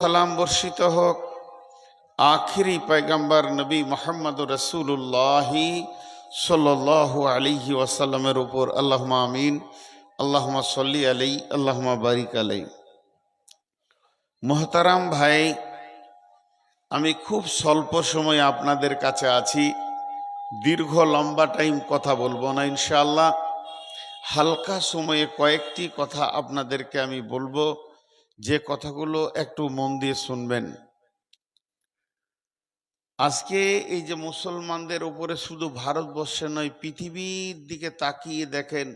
সালাম বর্ষিত হোক আখিরি পয়গম্বর নবী মুহাম্মদ রাসূলুল্লাহ সাল্লাল্লাহু আলাইহি ওয়াসাল্লামের উপর। আল্লাহুম্মা আমিন। আল্লাহুম্মা সাল্লি আলাইহি, আল্লাহুম্মা বারিক আলাইহি। মুহতারাম ভাই, আমি খুব স্বল্প সময় আপনাদের কাছে আছি, দীর্ঘ লম্বা টাইম কথা বলবো না ইনশাআল্লাহ। হালকা সময়ে কয়েকটি কথা আপনাদেরকে আমি বলবো, যে কথাগুলো একটু মন দিয়ে শুনবেন। আজকে এই যে মুসলমানদের উপরে শুধু ভারতবর্ষে নয়, পৃথিবীর দিকে তাকিয়ে দেখেন,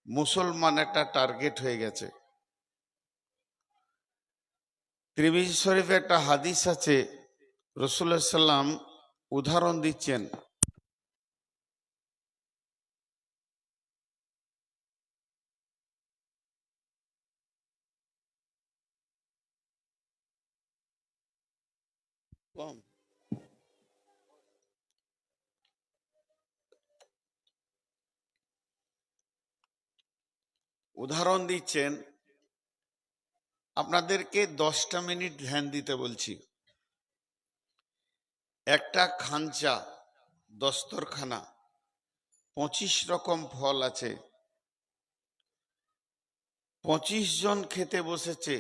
মুসলমান একটা টার্গেট হয়ে গেছে। তিরমিজি শরীফে একটা হাদিস আছে, রাসূলুল্লাহ সাল্লাম উদাহরণ দিচ্ছেন। উদাহরণ দিচ্ছেন, আপনাদেরকে 10টা মিনিট ধ্যান দিতে বলছি। একটা খাঞ্চা, দস্তরখানা, 25 রকম ফল আছে, 25 জন খেতে বসেছে,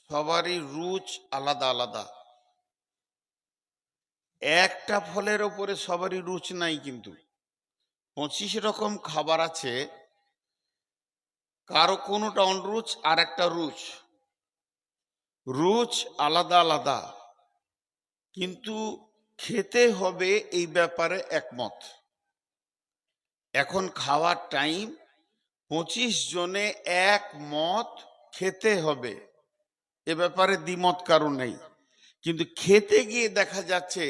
সবারই রুচ আলাদা আলাদা। একটা ফলের ওপরে সবারই রুচ নাই, কিন্তু 25 রকম খাবার আছে, কারো কোনোটা অনরুচ আর একটা রুচ, রুচ আলাদা আলাদা, কিন্তু খেতে হবে এই ব্যাপারে একমত। এখন খাওয়ার টাইম, 25 জনে একমত, খেতে হবে, এ ব্যাপারে দ্বিমত কারো নেই। কিন্তু খেতে গিয়ে দেখা যাচ্ছে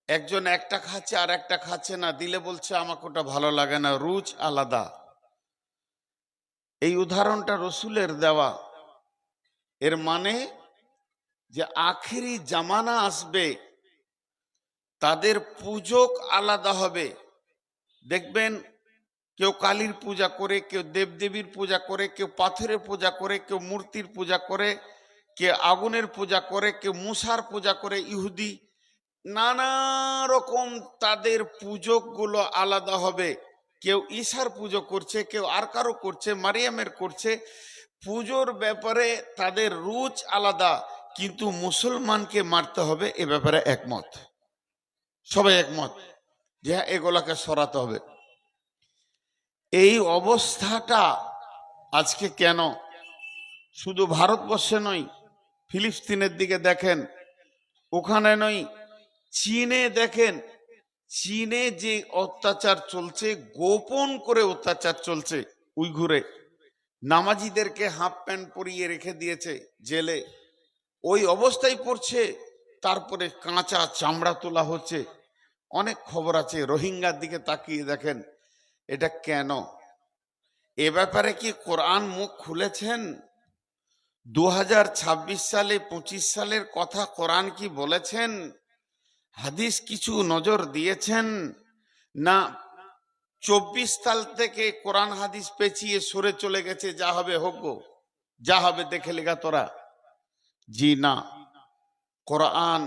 একজন একটা খাচ্ছে আর একটা খাচ্ছে না, দিলে বলছে আমাকে ওটা ভালো লাগে না, রুচ আলাদা। এই উদাহরণটা রসুলের দেওয়া। এর মানে যে আখেরি জামানা আসবে, তাদের পূজক আলাদা হবে। দেখবেন কেউ কালীর পূজা করে, কেউ দেবদেবীর পূজা করে, কেউ পাথরের পূজা করে, কেউ মূর্তির পূজা করে, কেউ আগুনের পূজা করে, কেউ মূসার পূজা করে। ইহুদি নানা রকম তাদের পূজকগুলো আলাদা হবে। কেউ ঈশার পুজো করছে, কেউ আর কারো করছে, মারিয়ামের করছে। পুজোর ব্যাপারে তাদের রুচ আলাদা, কিন্তু মুসলমানকে মারতে হবে এ ব্যাপারে একমত, সবাই একমত যে হ্যাঁ, এগুলাকে সরাতে হবে। এই অবস্থাটা আজকে কেন? শুধু ভারতবর্ষে নয়, ফিলিস্তিনের দিকে দেখেন, ওখানে নয়, চীনে দেখেন, চীনে যে অত্যাচার চলছে, গোপন করে অত্যাচার চলছে। উইঘুরে নামাজিদেরকে হাফ প্যান্ট পরিয়ে রেখে দিয়েছে জেলে, ওই অবস্থায় পড়ছে, তারপরে কাঁচা চামড়া তোলা হচ্ছে। অনেক খবর আছে। রোহিঙ্গার দিকে তাকিয়ে দেখেন, এটা কেন? এ ব্যাপারে কি কোরআন মুখ খুলেছেন? 2026 সালে 25 সালের কথা কোরআন কি বলেছেন? হাদিস কিছু নজর দিয়েছেন? না 24 সাল থেকে কোরআন হাদিস পেঁচিয়ে সরে চলে গেছে, যা হবে হোক গো, যা হবে দেখে লেগা তোরা? জি না, কোরআন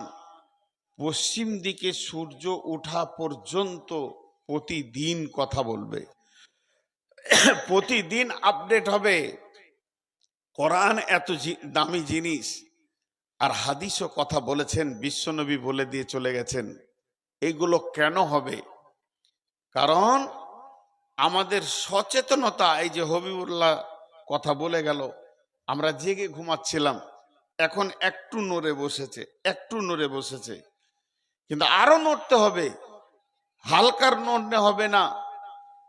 পশ্চিম দিকে সূর্য ওঠা পর্যন্ত প্রতিদিন কথা বলবে, প্রতিদিন আপডেট হবে। কোরআন এত দামি জিনিস, আর হাদিসও কথা বলেছেন, বিশ্বনবী বলে দিয়ে চলে গেছেন। এগুলো কেন হবে? কারণ আমাদের সচেতনতা। এই যে হবিবুল্লাহ কথা বলে গেল, আমরা জেগে ঘুমাচ্ছিলাম, এখন একটু নড়ে বসেছে, একটু নড়ে বসেছে, কিন্তু আরো নড়তে হবে, হালকার নড়লে হবে না।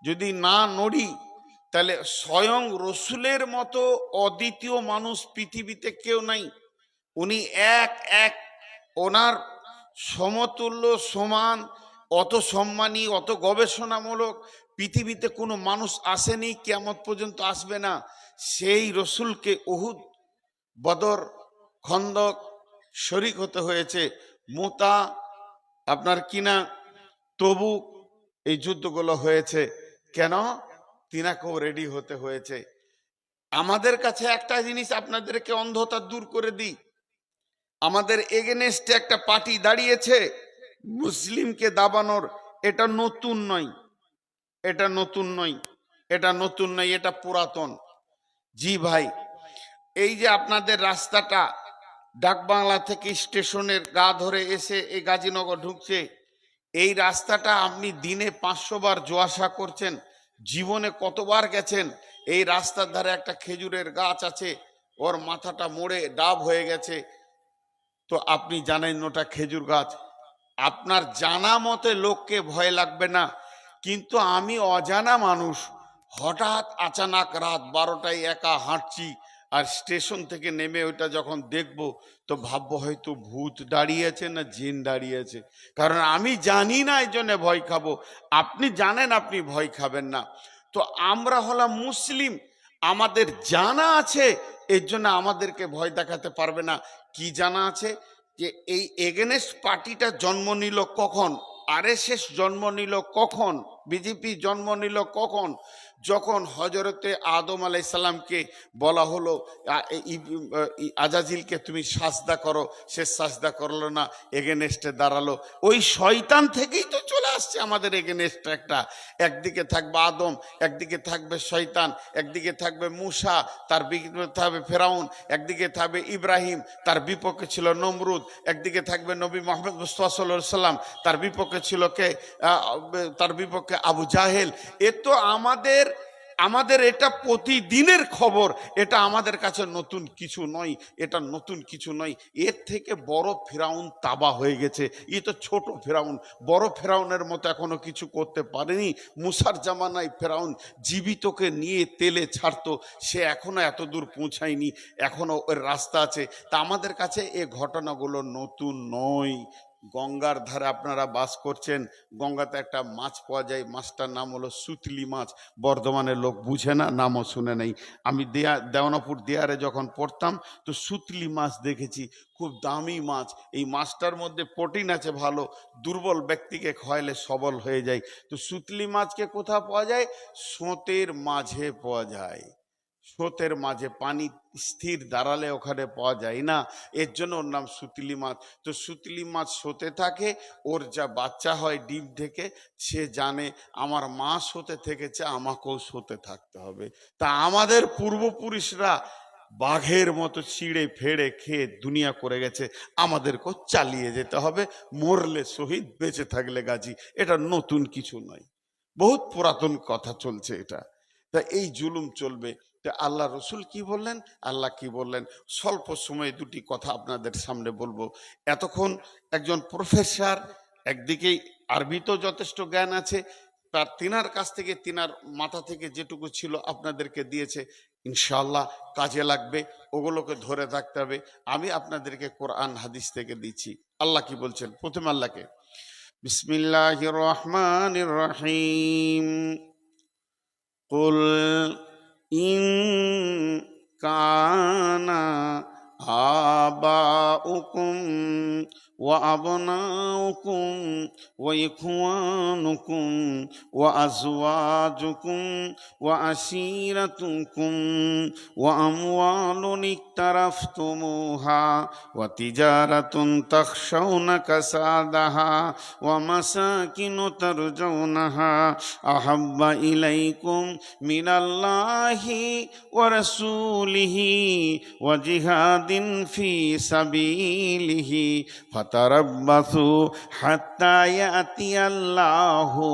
যদি না নড়ি, তাহলে স্বয়ং রসুলের মতো অদ্বিতীয় মানুষ পৃথিবীতে কেউ নাই। উনি এক এক, ওনার সমতুল্য সমান, অত সম্মানী, অত গবেষণামূলক পৃথিবীতে কোনো মানুষ আসেনি, কিয়ামত পর্যন্ত আসবে না। সেই রসুলকে উহুদ, বদর, খন্দক শরিক হতে হয়েছে, মুতা, আপনার কিনা তবুক, এই যুদ্ধগুলো হয়েছে কেন? তিনাকেও রেডি হতে হয়েছে। আমাদের কাছে একটা জিনিস আপনাদেরকে অন্ধতা দূর করে দিই, আমাদের এগেনেস্টে একটা পার্টি দাঁড়িয়েছে মুসলিমকে দাবানোর। এটা নতুন নয়, এটা নতুন নয়, এটা নতুন নয়, এটা পুরাতন। জি ভাই, এই যে আপনাদের রাস্তাটা ডাকবাংলা থেকে স্টেশনের গা ধরে এসে এই গাজীনগর ঢুকছে, এই রাস্তাটা আপনি দিনে 500 বার যাওয়া আসা করছেন, জীবনে কতবার গেছেন? এই রাস্তার ধারে একটা খেজুরের গাছ আছে, ওর মাথাটা মোড়ে ডাব হয়ে গেছে, তো আপনি জানেন ওটা খেজুর গাছ। আপনার জানা মতে লোককে ভয় লাগবে না, কিন্তু আমি অজানা মানুষ, হঠাৎ আচানক রাত 12টায় একা হাঁটছি, আর স্টেশন থেকে নেমে ওইটা যখন দেখব তো ভাববো হয়তো ভূত দাঁড়িয়েছে না জিন দাঁড়িয়েছে। কারণ আমি জানি না, এই জন্য ভয় খাবো। আপনি জানেন, আপনি ভয় খাবেন না। তো আমরা হলাম মুসলিম, আমাদের জানা আছে, এর জন্য আমাদেরকে ভয় দেখাতে পারবে না। কি জানা আছে? যে এই এগেনেস্ট পার্টিটা জন্ম নিল কখন, আরএসএস জন্ম নিল কখন, বিজেপি জন্ম নিল কখন? যখন হজরতে আদম আলাইসাল্লামকে বলা হলো আজাজিলকে তুমি সাজদা করো, সে সাজদা করলো না, এগেনেস্টে দাঁড়ালো। ওই শয়তান থেকেই তো চলে আসছে আমাদের এগেনেস্ট একটা। একদিকে থাকবে আদম, একদিকে থাকবে শয়তান, একদিকে থাকবে মূসা, তার বিপক্ষে থাকবে ফেরাউন, একদিকে থাকবে ইব্রাহিম, তার বিপক্ষে ছিল নমরুদ, একদিকে থাকবে নবী মুহাম্মদ মুস্তাফা সাল্লাল্লাহু আলাইহি সাল্লাম, তার বিপক্ষে ছিল কে? তার বিপক্ষে আবু জাহেল। এ তো আমাদের আমাদের এটা প্রতিদিনের খবর, এটা আমাদের কাছে নতুন কিছু নয়, এটা নতুন কিছু নয়। এর থেকে বড় ফেরাউন তাবা হয়ে গেছে, এ তো ছোট ফেরাউন, বড় ফেরাউনের মতো এখনো কিছু করতে পারেনি। মুসার জামানায় ফেরাউন জীবিতকে নিয়ে তেলে ছাড়তো, সে এখনো এত দূর পৌঁছায়নি, এখনো ওর রাস্তা আছে। তা আমাদের কাছে এ ঘটনাগুলো নতুন নয়। গঙ্গার ধারে আপনারা বাস করছেন, গঙ্গাতে একটা মাছ পাওয়া যায়, মাছটার নাম হলো সুতলি মাছ। বর্ধমানের লোক বুঝে না, নামও শুনে নেই। আমি দেওয়ানাপুর দেয়ারে যখন পড়তাম তো সুতলি মাছ দেখেছি, খুব দামি মাছ। এই মাছটার মধ্যে প্রোটিন আছে ভালো, দুর্বল ব্যক্তিকে খাওয়াইলে সবল হয়ে যায়। তো সুতলি মাছকে কোথাও পাওয়া যায়? সোঁতের মাঝে পাওয়া যায়, স্রোতের মাঝে, পানি স্থির দাঁড়ালে ওখানে পাওয়া যায় না, এর জন্য ওর নাম সুতলি মাছ। তো সুতলি মাছ স্রোতে থাকে, ওর যা বাচ্চা হয় ডিম থেকে, সে জানে আমার মা স্রোতে থেকেছে, আমাকেও স্রোতে থাকতে হবে। তা আমাদের পূর্বপুরুষরা বাঘের মতো ছিঁড়ে ফেড়ে খেয়ে দুনিয়া করে গেছে, আমাদেরকেও চালিয়ে যেতে হবে, মরলে শহীদ, বেঁচে থাকলে গাজী। এটা নতুন কিছু নয়, বহুত পুরাতন কথা চলছে এটা। তা এই জুলুম চলবে। আল্লাহ রসুল কি বললেন, আল্লাহ কি বললেন, স্বল্প সময়ে দুটি কথা আপনাদের সামনে বলবো। এতক্ষণ একজন প্রফেসর, একদিকেই আরবিতেও যথেষ্ট জ্ঞান আছে, তার তিনার কাছ থেকে, তিনার মাথা থেকে যেটুকু ছিল আপনাদেরকে দিয়েছে, ইনশাআল্লাহ কাজে লাগবে, ওগুলোকে ধরে থাকতে হবে। আমি আপনাদেরকে কোরআন হাদিস থেকে দিচ্ছি। আল্লাহ কি বলছেন? প্রথমে আল্লাহকে, বিসমিল্লাহির রহমানির রহিম, কুল ইন কানা আবাউকুম ওয়া আবনাউকুম ওয়া ইখওয়ানুকুম ওয়া আজওয়াজুকুম ওয়া আশীরাতুকুম ওয়া আমওয়ালুন ইকতারাফতুমুহা ওয়া তিজারাতুন তাখশাউনা কাসাদাহা ওয়া মাসাকিনু তারজাউনাহা আহাব্বা ইলাইকুম মিনাল্লাহি ওয়া রাসূলিহি ওয়া জিহাদিন ফি সাবিলিহি ফাতারাব্বাসু হাত্তা ইয়াতিয়াল্লাহু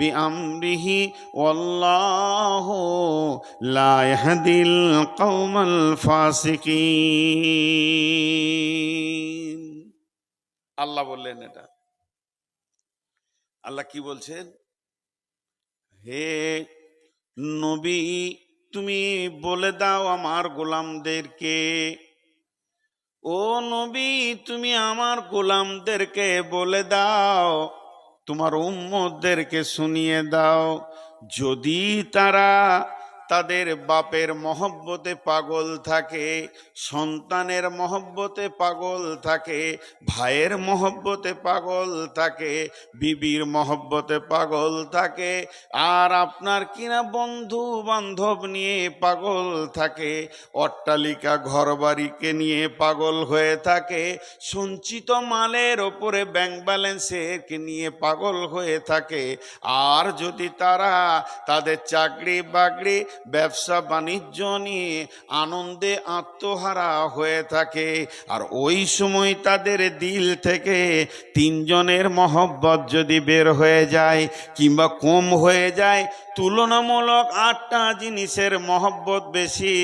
বিআমরিহি ওয়াল্লাহু লা ইয়াহদিল কওমাল ফাসিকিন। আল্লাহ বললেন এটা। আল্লাহ কি বলছেন? হে নবী, তুমি বলে দাও আমার গোলামদেরকে, ও নবী তুমি আমার গোলামদেরকে বলে দাও, তোমার উম্মতদেরকে শুনিয়ে দাও, যদি তারা তাদের বাপের মহব্বতে পাগল থাকে, সন্তানের মহব্বতে পাগল থাকে, ভাইয়ের মহব্বতে পাগল থাকে, বিবির মহব্বতে পাগল থাকে, আর আপনার কিনা বন্ধু বান্ধব নিয়ে পাগল থাকে, অট্টালিকা ঘরবাড়িকে নিয়ে পাগল হয়ে থাকে, সঞ্চিত মালের ওপরে ব্যাংক ব্যালেন্সকে নিয়ে পাগল হয়ে থাকে। আর যদি তারা তাদের চাকরি বাকরি ব্যবসা বাণিজ্য নিয়ে আনন্দে আত্মহারা হয়ে থাকে, আর ওই সময় তাদের দিল থেকে তিনজনের মহব্বত যদি বের হয়ে যায় কিংবা কম হয়ে যায়, তুলনামূলক 8টা জিনিসের মহব্বত বেশি,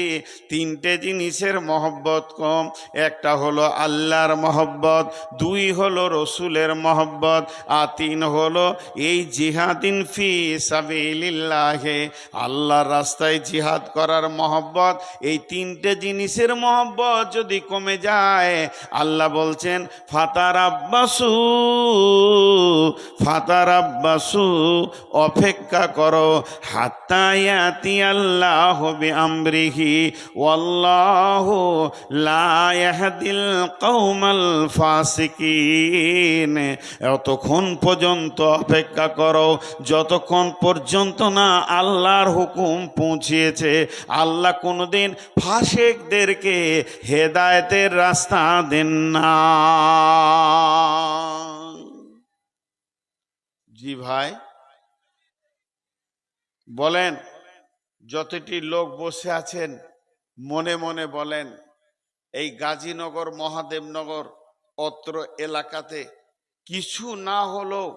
3টে জিনিসের মহব্বত কম। একটা হলো আল্লাহর মহব্বত, 2 হলো রসুলের মহব্বত, আর 3 হলো এই জিহাদিন ফি সাবিলিল্লাহে, আল্লাহর রাস্তায় জিহাদ করার মহব্বত। এই 3টে জিনিসের মহব্বত যদি কমে যায়, আল্লাহ বলছেন ফাতারাব্বাসু ফাতারাব্বাসু, অপেক্ষা করো, হাত্তা ইয়াতি আল্লাহু বিআমরিহি ওয়াল্লাহু লা ইয়াহদিল কওমাল ফাসিকিন। এতক্ষণ পর্যন্ত অপেক্ষা করো যতক্ষণ পর্যন্ত না আল্লাহর হুকুম পৌঁছিয়েছে। আল্লাহ কোনোদিন ফাসিকদেরকে হেদায়েতের রাস্তা দেন না। জি ভাই বলেন, যতটি লোক বসে আছেন মনে মনে বলেন, এই গাজীনগর মহাদেবনগর অত্র এলাকাতে কিছু না হলেও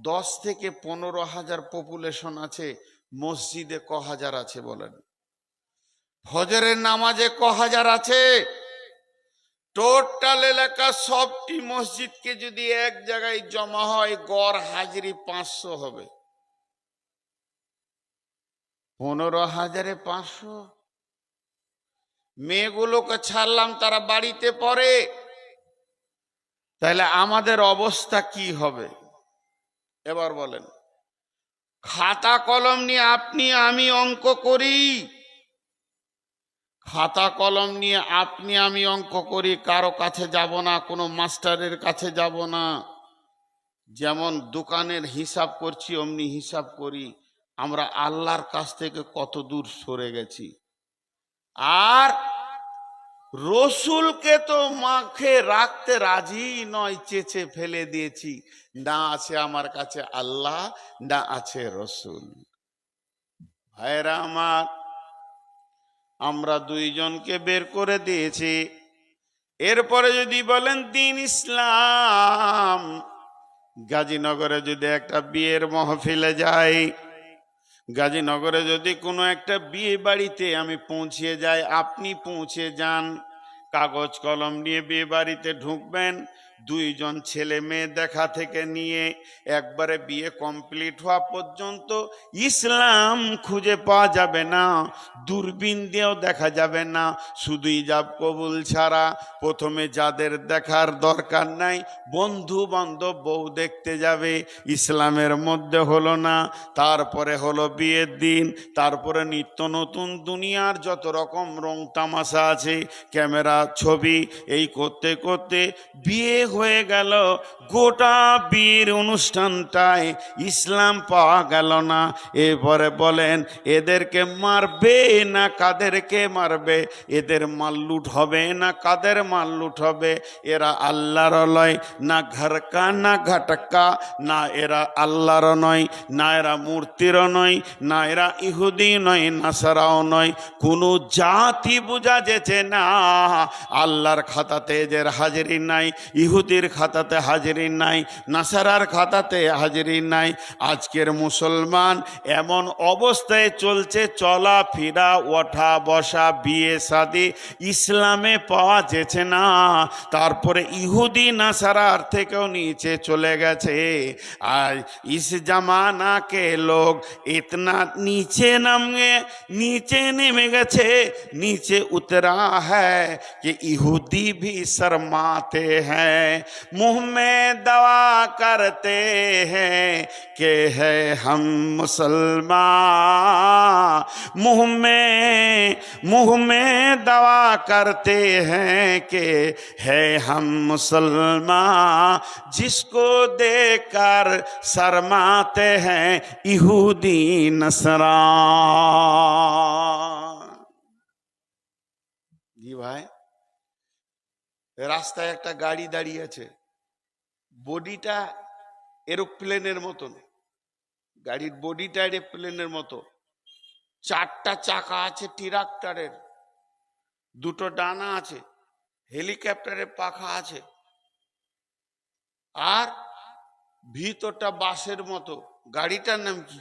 10 থেকে 15,000 পপুলেশন আছে। মসজিদে ক হাজার আছে বলেন? ফজরের নামাজে ক হাজার আছে? টোটাল এলাকা সবটি মসজিদকে যদি এক জায়গায় জমা হয়, গড় হাজিরি 500 হবে। 15,000-এ 500। মেয়েগুলোকে ছাড়লাম, তারা বাড়িতে পড়ে, তাহলে আমাদের অবস্থা কি হবে এবার বলেন? খাতা কলম নিয়ে আপনি আমি অঙ্ক করি, খাতা কলম নিয়ে আপনি আমি অঙ্ক করি, কারো কাছে যাব না, কোনো মাস্টারের কাছে যাব না। যেমন দোকানের হিসাব করছি অমনি হিসাব করি। আমরা আল্লাহর কাছ থেকে কত দূর সরে গেছি। আর রসুলকে তো মাখে রাখতে রাজি নয়, চেঁচে ফেলে দিয়েছি। না আছে আমার কাছে আল্লাহ, না আছে রসুল। ভাইরা আমার, আমরা 2 জনকে বের করে দিয়েছি। এরপরে যদি বলেন দিন ইসলাম, গাজীনগরে যদি একটা বিয়ের মহফিলে যাই, গাজীনগরে যদি কোনো একটা বিয়ে বাড়িতে আমি পৌঁছে যাই, আপনি পৌঁছে যান, কাগজ কলম নিয়ে বিয়ে বাড়িতে ঢুকবেন। 2 জন ছেলে মেয়ে দেখা থেকে নিয়ে একবারে বিয়ে কমপ্লিট হওয়া পর্যন্ত ইসলাম খুঁজে পাওয়া যাবে না, দূরবীন দিয়েও দেখা যাবে না, শুধু ইজাব কবুল ছাড়া। প্রথমে যাদের দেখার দরকার নাই, বন্ধু বান্ধব বউ দেখতে যাবে, ইসলামের মধ্যে হলো না। তারপরে হলো বিয়ের দিন, তারপরে নিত্য নতুন দুনিয়ার যত রকম রং তামাশা আছে, ক্যামেরা ছবি, এই করতে করতে বিয়ে হয়ে গেল। গোটা বিয়ের অনুষ্ঠানটায় ইসলাম পাওয়া গেল না। এরপরে বলেন এদেরকে মারবে না কাদেরকে মারবে? এদের মাল লুট হবে না কাদের মাল লুট হবে? এরা আল্লাহর নয়, না ঘরকা না ঘটকা, না এরা আল্লাহর নয়, না এরা মূর্তিরও নয়, না এরা ইহুদি নয়, নাসারাও নয়। কোনো জাতি বোঝা যেছে না। আল্লাহর খাতাতে এদের হাজিরি নাই, ইহুদির খাতাতে হাজিরি নাই, নাসারার খাতাতে হাজিরি নাই। আজকের মুসলমান এমন অবস্থায় চলছে, চলা ফিরা ওঠা বসা বিয়ে শাদি ইসলামে পাওয়া যেছে না। তারপরে ইহুদি নাসারার থেকেও নিচে চলে গেছে। আর ইস জামানা কে লোক ইতনা नीचे नेमे गए, नीचे उतरा है कि यहूदी भी शर्माते हैं। हैं, मुंह में दवा करते हैं कि है हम मुसलमान, मुंह में दवा करते हैं कि है हम मुसलमान, जिसको देखकर शर्माते हैं यहूदी नसरा। জি ভাই, রাস্তায় একটা গাড়ি দাঁড়িয়ে আছে, বডিটা এরোপ্লেনের মতন, গাড়ির বডিটা এরোপ্লেনের মতো, চারটা চাকা আছে ট্রাক্টরের, দুটো ডানা আছে, হেলিকপ্টারের পাখা আছে, আর ভিতরটা বাসের মতো। গাড়িটার নাম কি?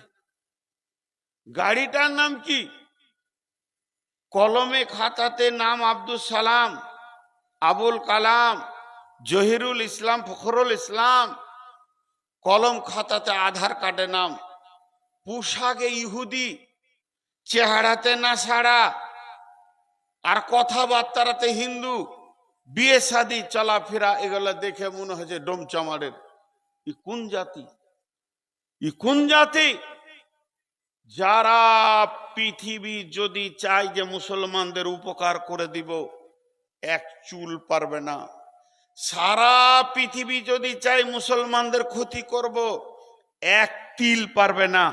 গাড়িটার নাম কি? কলমে খাতাতে নাম আব্দুল সালাম, আবুল কালাম, জহিরুল ইসলাম, ফখরুল ইসলাম, কলম খাতাতে আধার কার্ডে নাম, পোশাকে ইহুদি, চেহারাতে নাসারা, আর কথাবার্তাতে হিন্দু, বিয়ে শাদী চলাফেরা এগুলো দেখে মনে হচ্ছে ডোমচামারের। ই কোন জাতি? ই কোন জাতি? যারা পৃথিবী যদি চায় যে মুসলমানদের উপকার করে দিব, এক চুল পারবে না। সারা পৃথিবী যদি চায় মুসলমানদের ক্ষতি করব, এক তিল পারবে না।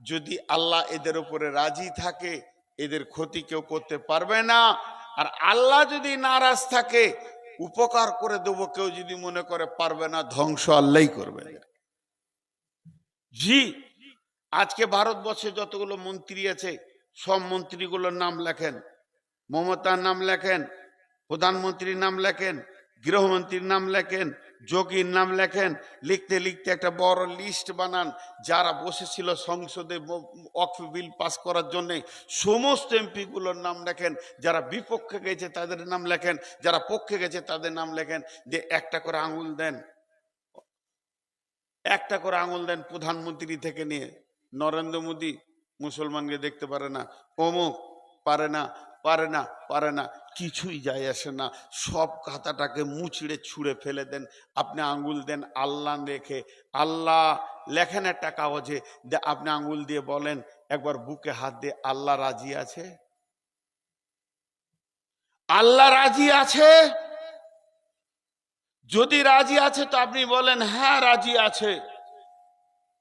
যদি আল্লাহ এদের উপরে রাজি থাকে, এদের ক্ষতি কেউ করতে পারবে না। আর আল্লাহ যদি নারাজ থাকে, উপকার করে দেব কেউ যদি মনে করে পারবে না, ধ্বংস আল্লাহই করবে। জি, আজকে ভারতবর্ষে যতগুলো মন্ত্রী আছে, সব মন্ত্রীগুলোর নাম লেখেন, মমতার নাম লেখেন, প্রধানমন্ত্রীর নাম লেখেন, গৃহমন্ত্রীর নাম লেখেন, যোগীর নাম লেখেন। লিখতে লিখতে একটা বড় লিস্ট বানান, যারা বসেছিল সংসদে ওয়াকফ বিল পাস করার জন্য, সমস্ত এমপিগুলোর নাম লেখেন। যারা বিপক্ষে গেছে তাদের নাম লেখেন, যারা পক্ষে গেছে তাদের নাম লেখেন। যে একটা করে আঙুল দেন, একটা করে আঙুল দেন, প্রধানমন্ত্রী থেকে নিয়ে নরেন্দ্র মোদী মুসলমানকে দেখতে পারে না, অমুক পারে না, পারে না, পারে না, কিছুই যায় আসে না। সব খাতাটাকে মুচড়ে ছুঁড়ে ফেলে দেন। আপনি আঙ্গুল দেন আল্লাহ রেখে, আল্লাহ লেখেন একটা কাগজে, আপনি আঙ্গুল দিয়ে বলেন, একবার বুকে হাত দিয়ে, আল্লাহ রাজি আছে? আল্লাহ রাজি আছে? যদি রাজি আছে তো আপনি বলেন হ্যাঁ রাজি আছে।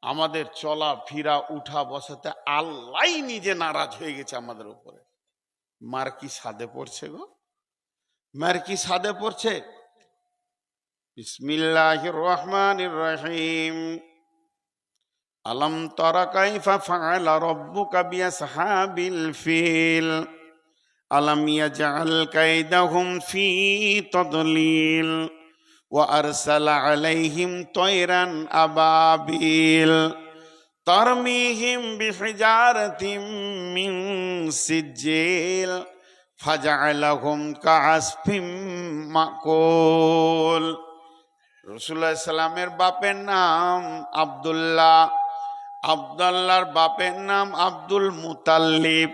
আমাদের চলা ফিরা উঠা বসাতে আল্লাহ নিজে নারাজ হয়ে গেছে আমাদের উপরে। মার কি সাদে পড়ছে গো, মার কি সাদে পড়ছে। বিসমিল্লাহির রহমানির রহিম। আলম তারা কাইফা ফাআলা রাব্বুকা বিআসহাবিল ফিল আলাম ইয়াজআল কাইদাহুম ফি তাদলিল ওয়া আরসালা আলাইহিম তায়রান আবাবিল তারমিহিম বিহিজারাতিম মিন সিজিল ফাজআলাহুম কাআসফিম মাকুল। রাসূলুল্লাহ সাল্লামের বাপের নাম আব্দুল্লাহ, আব্দুল্লাহর বাপের নাম আব্দুল মুতাল্লিব,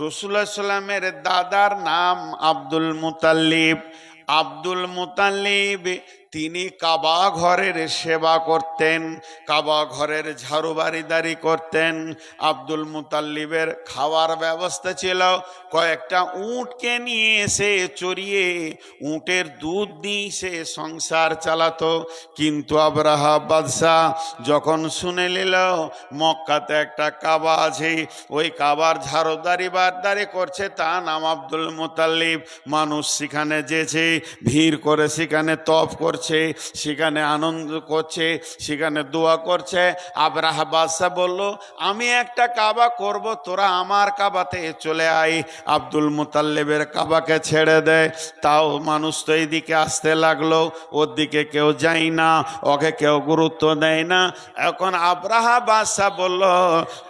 রাসূলুল্লাহ সাল্লামের দাদার নাম আব্দুল মুতাল্লিব। আব্দুল মুতাল্লিব তিনি কাবা ঘরের সেবা করতেন, কাবা ঘরের ঝাড়ুবাড়িদারি করতেন। আব্দুল মুতাল্লিবের খাওয়ার ব্যবস্থা ছিল, কয়েকটা উটকে নিয়ে এসে চড়িয়ে উটের দুধ দিয়ে সে সংসার চালাতো। কিন্তু আবরাহা বাদশাহ যখন শুনে নিল মক্কাতে একটা কাবা আছে, ওই কাবার ঝাড়ুদারি করছে, তার নাম আব্দুল মুতাল্লিব। মানুষ সেখানে যেছে, ভিড় করে সেখানে তপ করছে, সেখানে আনন্দ করছে, সেখানে দোয়া করছে। আবরাহা বাদশাহ বলল, আমি একটা কাবা করব, তোরা আমার কাবাতে চলে আয়। আব্দুল মুতাল্লিবের কাবাকে ছেড়ে দেয়। তাও মানুষ তো এইদিকে আসতে লাগলো, ওর দিকে কেউ যায় না, ওকে কেউ গুরুত্ব দেয় না। এখন আবরাহা বাদশাহ বলল,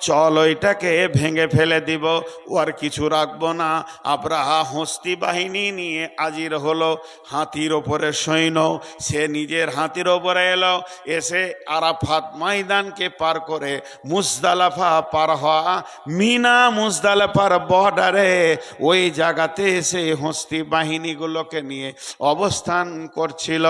চল ওইটাকে ভেঙে ফেলে দিব, ও আর কিছু রাখবো না। আবরাহা হস্তি বাহিনী নিয়ে হাজির হলো, হাতির ওপরে সৈন্য, সে নিজের হাতির ওপরে এলো, এসে আরাফাত ময়দানকে পার করে মুজদালিফা পার হওয়া, মিনা মুজদালিফার বর্ডারে ওই জায়গাতে এসে হস্তি বাহিনীগুলোকে নিয়ে অবস্থান করছিল।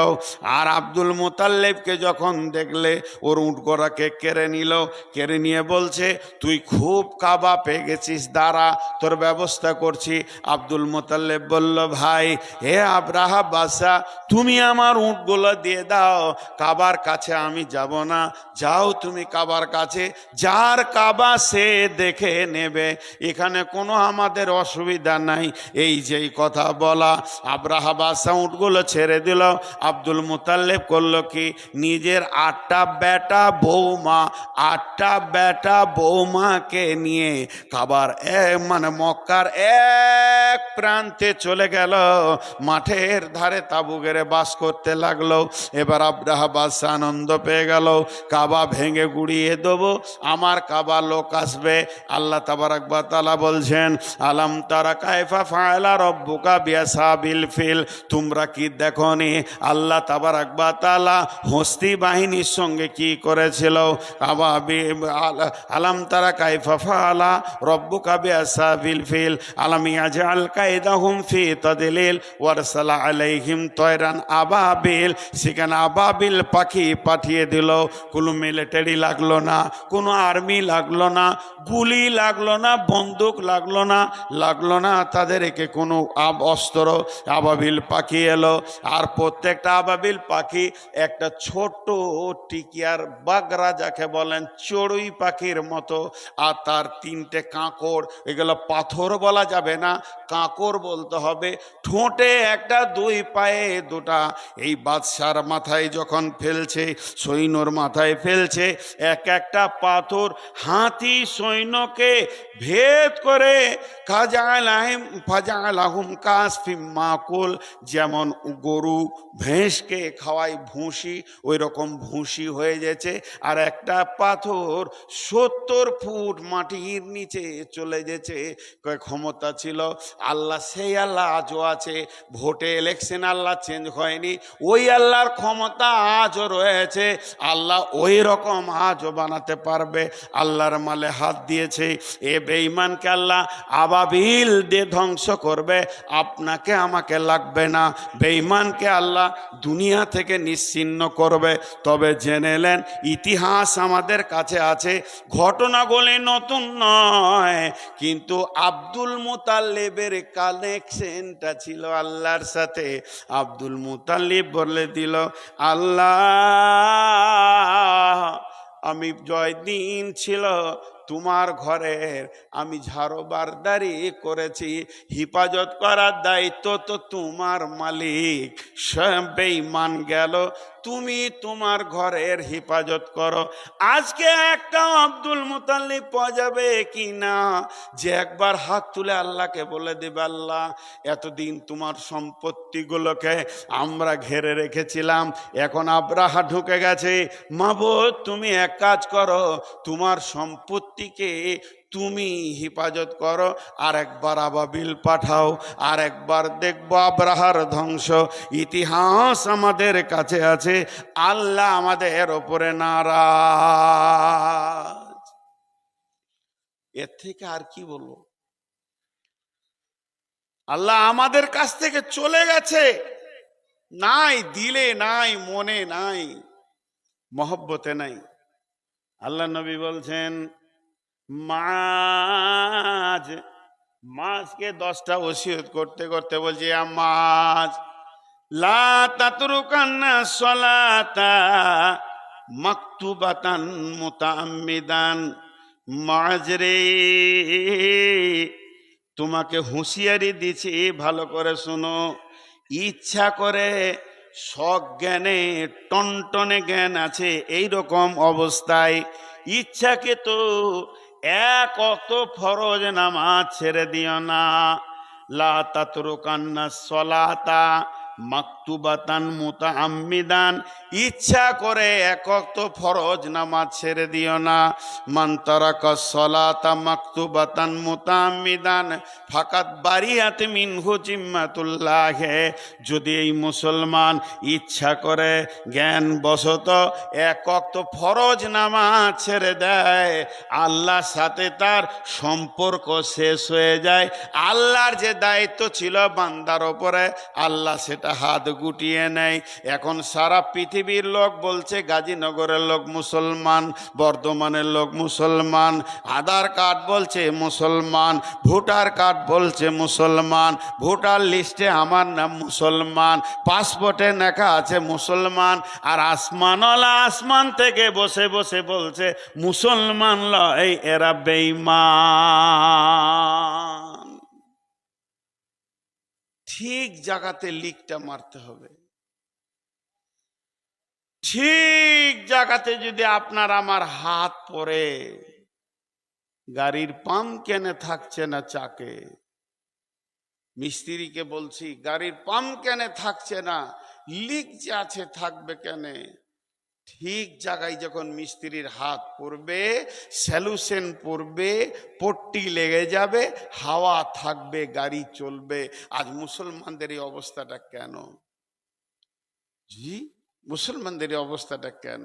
আর আব্দুল মুতাল্লিবকে যখন দেখলে ওর উট ঘোড়াকে কেড়ে নিল, কেড়ে নিয়ে বলছে, তুই খুব কাবা পেয়ে গেছিস, দাঁড়া তোর ব্যবস্থা করছি। আব্দুল মুতাল্লিব বলল, ভাই হে আব্রাহা বাদশা, তুমি আমার উটগুলো দিয়ে দাও, কাবার কাছে আমি যাব না, যাও তুমি কাবার কাছে, যার কাবা সে দেখে নেবে, এখানে কোনো আমাদের অসুবিধা নাই। এই যেই কথা বলা, আব্রাহা বাদশা উটগুলো ছেড়ে দিল। আব্দুল মুতাল্লিব করলো কি, নিজের 8টা বেটা বৌমাকে নিয়ে কাবার মানে মক্কার এক প্রান্তে চলে গেল, মাঠের ধারে তাবু গেড়ে বাস করতে লাগলো। এবার আব্রাহা বাদশা আনন্দ পেয়ে গেল, কাবা ভেঙে গুড়িয়ে দেবো, আমার কাবা লোক আসবে। আল্লাহ তাবারাক ওয়া তাআলা বলছেন, আলাম তারা কায়ফা ফাআলা রাব্বুকা বিআসহাবিল ফিল, তোমরা কি দেখোনি আল্লাহ তাবারাক ওয়া তাআলা হস্তি বাহিনীর সঙ্গে কি করেছিল? আলাম তারা কায়ফা ফাআলা রাব্বুকা বিআসহাবিল ফিল আলাম ইয়াজআল কায়দাহুম ফি তাদলিল ওয়ারসালা আলাইহিম তয়রান আবাবিল, সেখানে আবাবিল পাখি পাঠিয়ে দিল। কোনো মিলিটারি লাগলো না, কোনো আর্মি লাগলো না, গুলি লাগলো না, বন্দুক লাগলো না তাদেরকে কোনো অস্ত্র। আবাবিল পাখি এলো, আর প্রত্যেকটা আবাবিল পাখি একটা ছোট টিকিয়ার বাগরা যাকে বলেন চড়ুই পাখির মতো, আর তার 3টে কাঁকড়, এগুলো পাথর বলা যাবে না, কাঁকড় বলতে হবে। ঠোঁটে একটা, 2 পায়ে 2টা। এই বাদশার মাথায় যখন ফেলছে, সৈন্যর মাথায় ফেলছে, এক একটা পাথর হাতি সৈন্যকে ভেদ করে ফাজালাহুম কাসফিম মাকুল, যেমন গরু ভেঁসকে খাওয়ায় ভুসি, ওই রকম ভুসি হয়ে গেছে। আর একটা পাথর 70 ফুট মাটির নিচে চলে গেছে। ক্ষমতা ছিল আল্লাহ, সেই আল্লাহ আজও আছে। ভোটে ইলেকশন আল্লাহ চেঞ্জ হয়নি, ওই আল্লাহর ক্ষমতা আজও রয়েছে। আল্লাহ ওই রকম আজও বানাতে পারবে। আল্লাহর মালে হাত দিয়েছে, এ বেঈমানকে আল্লাহ আবাবিল দিয়ে ধ্বংস করবে, আপনাকে আমাকে লাগবে না। বেঈমানকে আল্লাহ দুনিয়া থেকে নিশ্চিহ্ন করবে। তবে জেনে নেন, ইতিহাস আমাদের কাছে আছে, ঘটনাগুলি নতুন নয়, কিন্তু আব্দুল মুতাল্লিবের কানেকশনটা ছিল আল্লাহর সাথে। আব্দুল মুতাল্লিব বলে দিল, আল্লাহ, আমি জয়দিন ছিল তোমার ঘরের, আমি ঝাড়বারদারি করেছি, হিফাজত করার দায়িত্ব তো তোমার মালিক। সব বেঈমান গেল, তুমি তোমার ঘরের হেফাজত করো। আজকে একটা আব্দুল মুতাল্লিব পাওয়া যাবে কি না, যে একবার হাত তুলে আল্লাহকে বলে দেবে, আল্লাহ, এতদিন তোমার সম্পত্তিগুলোকে আমরা ঘেরে রেখেছিলাম, এখন আব্রাহা ঢুকে গেছে, মাবুদ তুমি এক কাজ করো, তোমার সম্পত্তিকে তুমি হিফাজত করো, আর একবার আবাবিল পাঠাও, আর একবার দেখবো আব্রাহার ধ্বংস। ইতিহাস আমাদের কাছে আছে, আল্লাহ আমাদের ওপরে নারাজ। এর থেকে আর কি বলবো? আল্লাহ আমাদের কাছ থেকে চলে গেছে, নাই দিলে, নাই মনে, নাই মহব্বতে, নাই। আল্লাহ নবী বলছেন, মাছকে 10টা ওসিয়ত করতে করতে বলছে, মাছ লা তাতরুকান্না সলাতা মাকতুবাতান মুতাআম্মিদান, মাছ রে, তোমাকে হুঁশিয়ারি দিছি, ভালো করে শোনো, ইচ্ছা করে সজ্ঞানে টনটনে জ্ঞান আছে এই রকম অবস্থায় ইচ্ছাকে তো এক অত ফরজ নামাজ ছেড়ে দিও না। লা তাতরুকান্না সলাতা, মাকতুবাতান মুতাআম্মিদান, ইচ্ছা করে এক ওয়াক্ত ফরজ নামাজ ছেড়ে দিও না। মান তারাকাস সালাতা মাকতুবাতান মুতাআম্মিদান ফাকাত বারিয়াত মিনহু জিম্মাতুল্লাহ, যদি এই মুসলমান ইচ্ছা করে জ্ঞান বশত এক ওয়াক্ত ফরজ নামাজ ছেড়ে দেয়, আল্লাহর সাথে তার সম্পর্ক শেষ হয়ে যায়। আল্লাহর যে দায়িত্ব ছিল বান্দার ওপরে, আল্লাহ সেটা হাত গুটিয়ে নেয়। এখন সারা পৃথিবীর লোক বলছে গাজীনগরের লোক মুসলমান, বর্ধমানের লোক মুসলমান, আধার কার্ড বলছে মুসলমান, ভোটার কার্ড বলছে মুসলমান, ভোটার লিস্টে আমার নাম মুসলমান, পাসপোর্টে লেখা আছে মুসলমান, আর আসমানওয়ালা আসমান থেকে বসে বসে বলছে মুসলমান লয়, এরা বেঈমান। ঠিক জায়গাতে লিকটা মারতে হবে। ঠিক জায়গাতে যদি আপনার আমার হাত পড়ে, গাড়ির পাম্প কেন থাকছে না চাকে, মিস্ত্রিকে বলছি গাড়ির পাম্প কেন থাকছে না, লিক যে আছে থাকবে কেন। ঠিক জায়গায় যখন মিস্ত্রির হাত পড়বে, সলিউশন পড়বে, পট্টি লেগে যাবে, হাওয়া থাকবে, গাড়ি চলবে। আজ মুসলমানদের এই অবস্থাটা কেন? জি, মুসলমানদের এই অবস্থাটা কেন?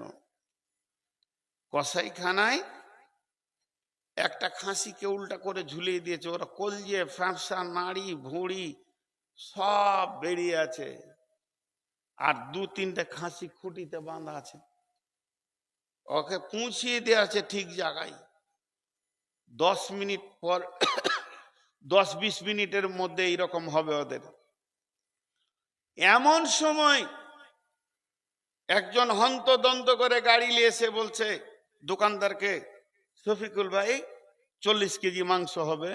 কসাইখানায় একটা খাসিকে উল্টা করে ঝুলিয়ে দিয়েছে, ওরা কলজে ফ্যাঁপসা নাড়ি ভুঁড়ি সব বেরিয়ে আছে, আর দু তিনটে খাসি খুঁটিতে বাঁধা আছে, ওকে পৌঁছিয়ে দেওয়া আছে ঠিক জায়গায়। 10 মিনিট পর 10-20 মিনিটের মধ্যে এইরকম হবে ওদের। এমন সময় একজন হন্তদন্ত করে গাড়ি নিয়ে এসে বলছে দোকানদারকে, শফিকুল ভাই 40 কেজি মাংস হবে,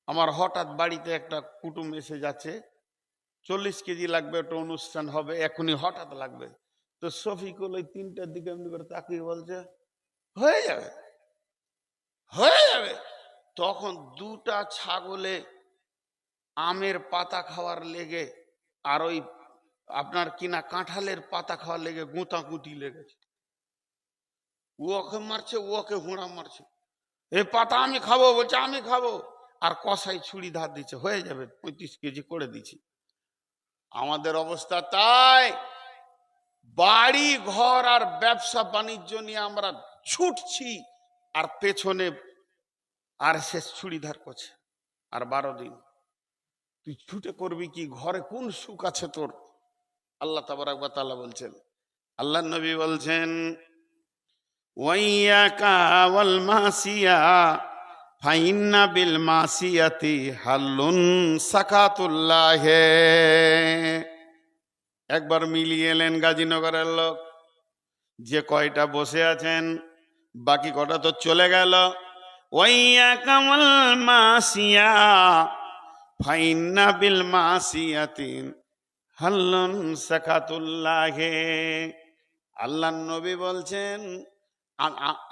আমার হঠাৎ বাড়িতে একটা কুটুম এসে যাচ্ছে, 40 কেজি লাগবে, একটা অনুষ্ঠান হবে, এখনই হঠাৎ লাগবে। তো শফিকুল ওই 3টার দিকে এমনি করে তাকিয়ে বলছে হয়ে যাবে, হয়ে যাবে। তখন 2টা ছাগলে আমের পাতা খাওয়ার লেগে আর ওই আপনার কিনা কাঁঠালের পাতা খাওয়ার লেগে গুঁতাগুঁতি লেগেছে। ওকে মারছে, ওকে হুঁড়া মারছে, এই পাতা আমি খাবো বলছে, আমি খাবো। আর কসাই ছুরি ধার দিচ্ছে, হয়ে যাবে, 35 কেজি করে দিচ্ছি। আমাদের অবস্থা তাই, বাড়ি ঘর আর ব্যবসা বাণিজ্য নিয়ে আমরা ছুটছি, আর পেছনে আর শেষ ছুরি ধার করছে। আর 12 দিন তুই ছুটে করবি কি? ঘরে কোন সুখ আছে তোর? আল্লাহ তাবারক ওয়া তাআলা বলছেন, আল্লাহ নবী বলছেন ওয়াইয়াকা ওয়াল মাসিয়া ফাইন্না বিল মাসিয়াতি হাল্লুন সাকাতুল্লাহ। একবার মিলিয়ে এলেন গাজীনগরের লোক, যে কয়টা বসে আছেন বাকি কটা তো চলে গেল। ওয়াইয়াকা ওয়াল মাসিয়া ফাইন্না বিল মাসিয়াতি হাল্লুন সাকাতুল্লাহ। আল্লাহ নবী বলছেন,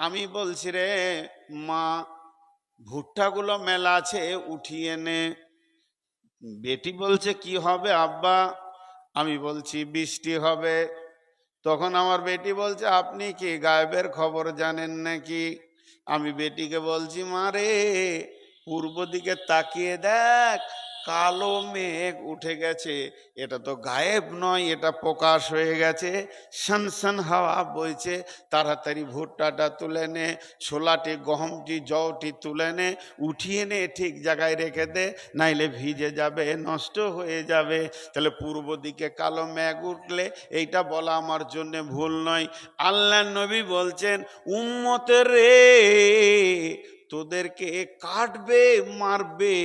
আমি বলছি রে মা, ভুট্টাগুলো মেলা আছে উঠিয়ে নে। বেটি বলছে কি হবে আব্বা? আমি বলছি বৃষ্টি হবে। তখন আমার বেটি বলছে আপনি কি গায়েবের খবর জানেন নাকি? আমি বেটিকে বলছি মা রে, পূর্ব দিকে তাকিয়ে দেখ, কালো মেঘ উঠে গেছে, এটা তো গায়েব নয়, এটা প্রকাশ হয়ে গেছে, সনসন হাওয়া বইছে, তাড়াতাড়ি ভুট্টাটা তুলে নে, ছোলাটি গহমটি জওটি তুলে নে, উঠিয়ে নে, ঠিক জায়গায় রেখে দে, নাইলে ভিজে যাবে, নষ্ট হয়ে যাবে। তাহলে পূর্ব দিকে কালো মেঘ উঠলে এইটা বলা আমার জন্য ভুল নয়। আল্লাহ নবী বলছেন উম্মতের রে, তোদেরকে কাটবে, মারবে,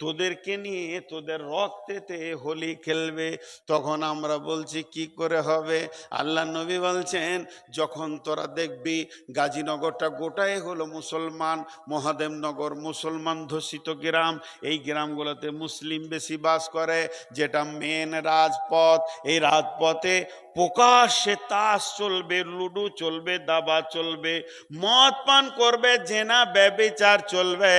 তোদেরকে নিয়ে তোদের রক্তেতে হোলি খেলবে। তখন আমরা বলছি কি করে হবে? আল্লাহ নবী বলছেন যখন তোরা দেখবি গাজীনগরটা গোটাই হলো মুসলমান, মহাদেবনগর মুসলমান ধর্ষিত গ্রাম, এই গ্রামগুলোতে মুসলিম বেশি বাস করে, যেটা মেন রাজপথ, এই রাজপথে প্রকাশ্যে তাস চলবে, লুডু চলবে, দাবা চলবে, মদ পান করবে, জেনা ব্যভিচার বেবিচার চলবে,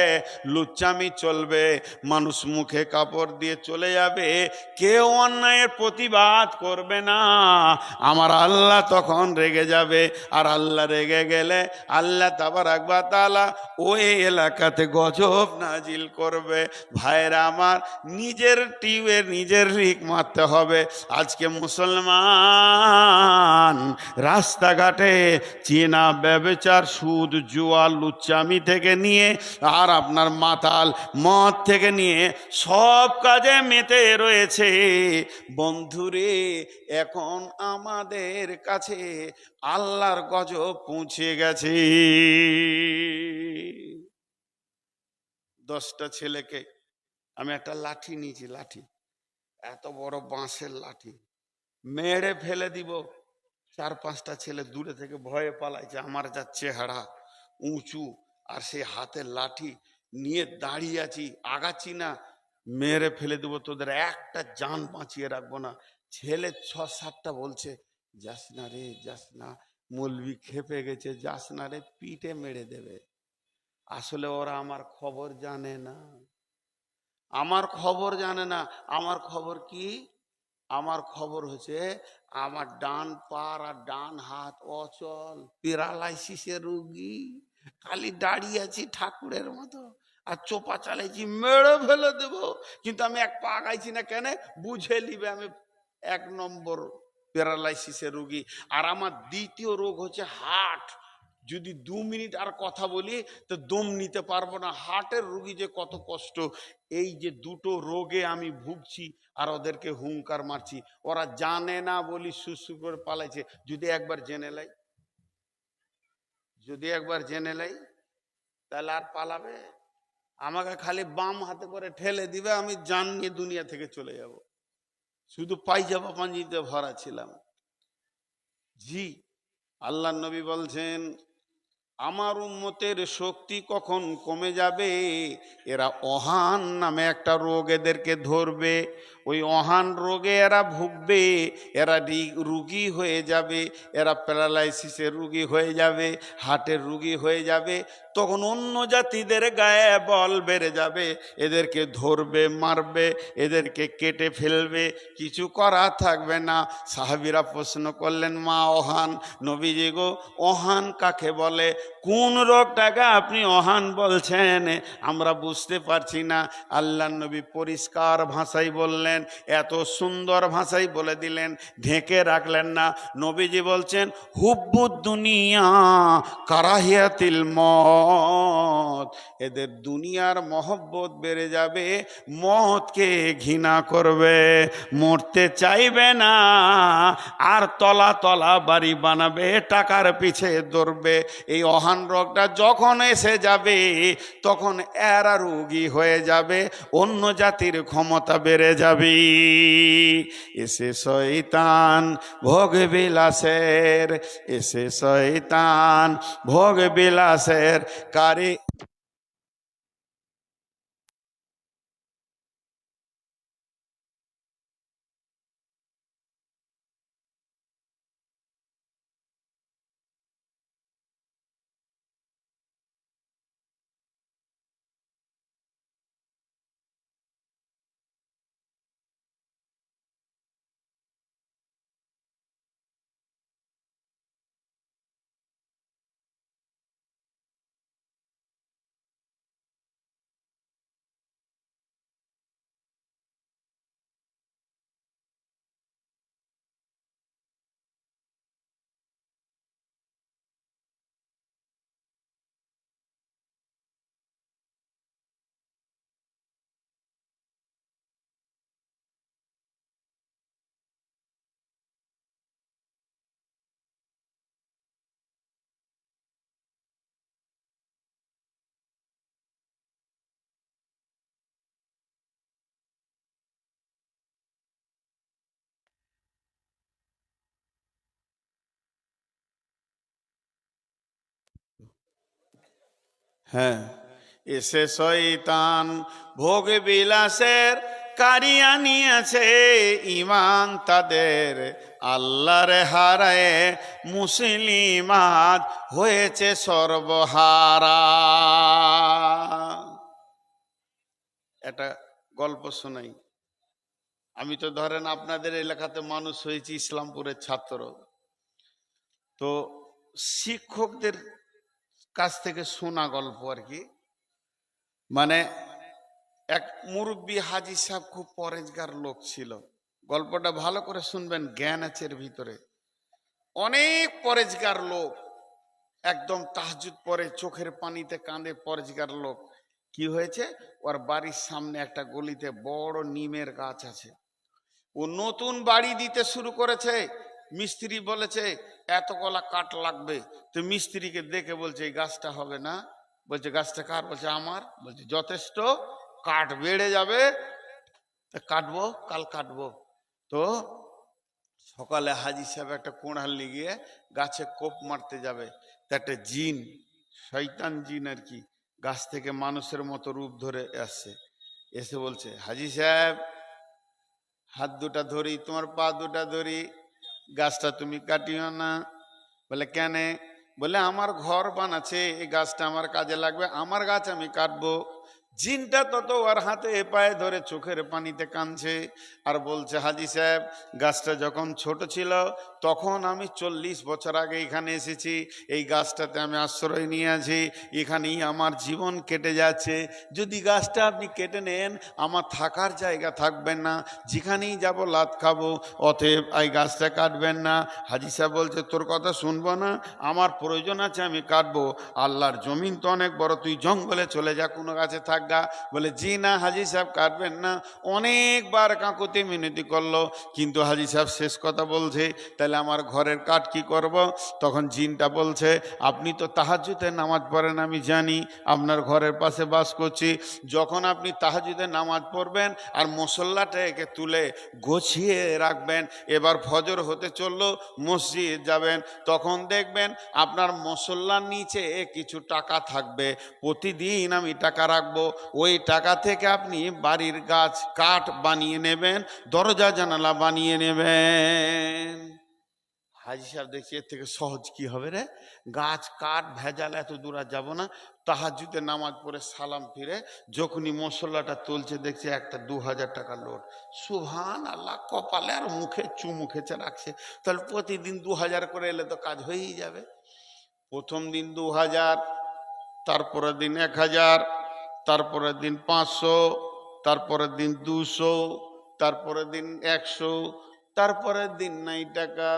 লুচ্চামি চলবে, মানুষ মুখে কাপড় দিয়ে চলে যাবে, কেউ অন্যায়ের প্রতিবাদ করবে না। আমার আল্লাহ তখন রেগে যাবে, আর আল্লাহ রেগে গেলে আল্লাহ তাবারাক ওয়া তাআলা ওই এলাকাতে গজব নাজিল করবে। ভাইরা আমার, নিজের টিউবে নিজের রিক মারতে হবে। আজকে মুসলমান রাস্তাঘাটে চীনা ব্যভিচার, সুদ, জুয়া, লুচ্চামি থেকে নিয়ে আর আপনার মাতাল মদ থেকে নিয়ে সব কাজে মেতে রয়েছে। বন্ধুরে, এখন আমাদের কাছে আল্লাহর গজব পৌঁছে গেছে। 10টা ছেলেকে আমি একটা লাঠি নিয়েছি, লাঠি, এত বড় বাঁশের লাঠি, মেরে ফেলে দিব। 4-5টা ছেলে দূরে থেকে ভয়ে পালাইছে। আমার যা চেহারা উঁচু, আর সেই হাতের লাঠি নিয়ে দাঁড়িয়ে আছি, আগাচ্ছি না, মেরে ফেলে দেবো, তোদের একটা জান বাঁচিয়ে রাখবো না। ছেলে 6-7টা বলছে, যাস না রে, যাস না, মৌলবি খেপে গেছে, যাস না রে, পিঠে মেরে দেবে। আসলে ওরা আমার খবর জানে না, আমার খবর জানে না। আমার খবর কি? আমার খবর হচ্ছে আমার ডান পার আর ডান হাত অচল, প্যারালাইসিসের রোগী, খালি দাঁড়িয়ে আছি ঠাকুরের মতো, আর চোপা চালাইছি, মেরে ফেলে দেব। কিন্তু আমি এক পা আগাইছি না, কেন? বুঝে নিবে আমি 1 নম্বর প্যারালাইসিসের রোগী। আর আমার দ্বিতীয় রোগ হচ্ছে হার্ট। যদি 2 মিনিট আর কথা বলি তো দম নিতে পারবো না। হার্টের রোগী যে কত কষ্ট, এই যে দুটো রোগে আমি ভুগছি, আর ওদেরকে হুঙ্কার মারছি। ওরা জানে না বলি সুসু করে পালাইছে। যদি একবার জেনে লাই, যদি একবার জেনে লাই, তাহলে আর পালাবে? আমাকে খালি বাম হাতে করে ঠেলে দিবে, আমি জান নিয়ে দুনিয়া থেকে চলে যাব। শুধু পায়জামা পাঞ্জিতে ভরা ছিলাম। জি, আল্লাহ নবী বলছেন, আমার উম্মতের শক্তি কখন কমে যাবে? এরা অহান নামে একটা রোগ এদেরকে ধরবে, ওই অহান রোগে এরা ভুগবে, এরা রুগী হয়ে যাবে, এরা প্যারালাইসিসের রুগী হয়ে যাবে, হার্টের রুগী হয়ে যাবে। তখন অন্য জাতিদের গায়ে বল বেড়ে যাবে, এদেরকে ধরবে, মারবে, এদেরকে কেটে ফেলবে, কিছু করা থাকবে না। সাহাবীরা প্রশ্ন করলেন, মা অহান, নবীজি গো, অহান কাকে বলে? কোন রোগটাকে আপনি অহান বলছেন? আমরা বুঝতে পারছি না। আল্লাহ নবী পরিষ্কার ভাষায় বললেন, এত সুন্দর ভাষায় বলে দিলেন, ঢেকে রাখলেন না। নবীজি বলছেন, হুব্বুদ দুনিয়া কারাহিয়াতিল মত। এদের দুনিয়ার মহব্বত বেড়ে যাবে, মতকে ঘৃণা করবে, মরতে চাইবে না, আর তলা তলা বাড়ি বানাবে, টাকার পিছে দৌড়বে। এই অহান রোগটা যখন এসে যাবে, তখন এরা রোগী হয়ে যাবে, অন্য জাতির ক্ষমতা বেড়ে যাবে। এসে শয়তান ভোগ বিলাসের, এসে শয়তান ভোগ বিলাসের কারি। হ্যাঁ, এসে শয়তান ভোগ বিলাসের কারিয়া নিয়েছে ইমান তাদের, আল্লাহরে হারায় মুসলিমাত হয়েছে সর্বহারা। একটা গল্প শোনাই। আমি তো ধরেন আপনাদের এলাকাতে মানুষ হয়েছি, ইসলামপুরের ছাত্র, তো শিক্ষকদের কাছ থেকে শোনা গল্প আর কি। মানে এক মুরব্বী হাজি সাহেব খুব পরেজগার লোক ছিল। গল্পটা ভালো করে শুনবেন, জ্ঞান আছে এর ভিতরে। অনেক পরেজগার লোক, একদম তাহাজ্জুদ পরে চোখের পানিতে কাঁদে পরেজগার লোক। কি হয়েছে, ওর বাড়ির সামনে একটা গলিতে বড় নিমের গাছ আছে। ও নতুন বাড়ি দিতে শুরু করেছে। মিস্ত্রি বলেছে এত কলা কাঠ লাগবে। তো মিস্ত্রিকে দেখে বলছে এই গাছটা হবে না। বলছে গাছটা কার? বলছে আমার। বলছে যথেষ্ট, কাঠ বেড়ে যাবে, কাটবো, কাল কাটবো। তো সকালে হাজি সাহেব একটা কোড়াল নিয়ে গাছে কোপ মারতে যাবে। তা একটা জিন, শয়তান জিন আর কি, গাছ থেকে মানুষের মতো রূপ ধরে আসছে। এসে বলছে হাজি সাহেব হাত দুটা ধরি, তোমার পা দুটা ধরি, গাছটা তুমি কাটিও না। বলে কেন? বলে আমার ঘর বানাচ্ছে, এই গাছটা আমার কাজে লাগবে, আমার গাছ আমি কাটবো। জিনটা তত ওর হাতে পায়ে ধরে চোখের পানিতে কাঁদছে আর বলছে হাজি সাহেব গাছটা যখন ছোট ছিল তখন আমি 40 বছর আগে এখানে এসেছি, এই গাছটাতে আমি আশ্রয় নিয়ে আছি, এখানেই আমার জীবন কেটে যাচ্ছে। যদি গাছটা আপনি কেটে নেন আমার থাকার জায়গা থাকবেন না, যেখানেই যাব লাত খাবো, অতএব এই গাছটা কাটবেন না। হাজি সাহেব বলছে তোর কথা শুনবো না, আমার প্রয়োজন আছে আমি কাটবো। আল্লাহর জমিন তো অনেক বড়, তুই জঙ্গলে চলে যা, কোনো গাছে থাক। বলে জি না হাজি সাহেব কাটবেন না। অনেকবার কাকুতি মিনতি করলো, কিন্তু হাজি সাহেব শেষ কথা বলছে তাহলে আমার ঘরের কাঠ কি করব? তখন জিনটা বলছে আপনি তো তাহাজ্জুদে নামাজ পড়েন, আমি জানি, আপনার ঘরের পাশে বাস করছি। যখন আপনি তাহাজ্জুদে নামাজ পড়বেন আর মুসল্লাটাকে তুলে গুছিয়ে রাখবেন, এবার ফজর হতে চললো, মসজিদ যাবেন, তখন দেখবেন আপনার মুসল্লার নিচে কিছু টাকা থাকবে। প্রতিদিন আমি টাকা রাখবো, ওই টাকা থেকে আপনি বাড়ির গাছ কাঠ বানিয়ে নেবেন, দরজা জানালা বানিয়ে নেবেন। হাজি সাহেব দেখছি এর থেকে সহজ কি হবে রে, গাছ কাঠ ভেজাল, এত দূর আর যাবো না। তাহাজ্জুদে নামাজ পড়ে সালাম ফিরে যখনই মশলাটা তুলছে দেখছে একটা 2000 টাকার নোট। সুবহান আল্লাহ, কপালে আর মুখে চুমু খেছে রাখছে। তাহলে প্রতিদিন 2000 করে এলে তো কাজ হয়েই যাবে। প্রথম দিন 2000, তারপরের দিন 1000, তারপরের দিন 500, তারপরের দিন 200, তারপরের দিন 100, তারপরের দিন নাই টাকা।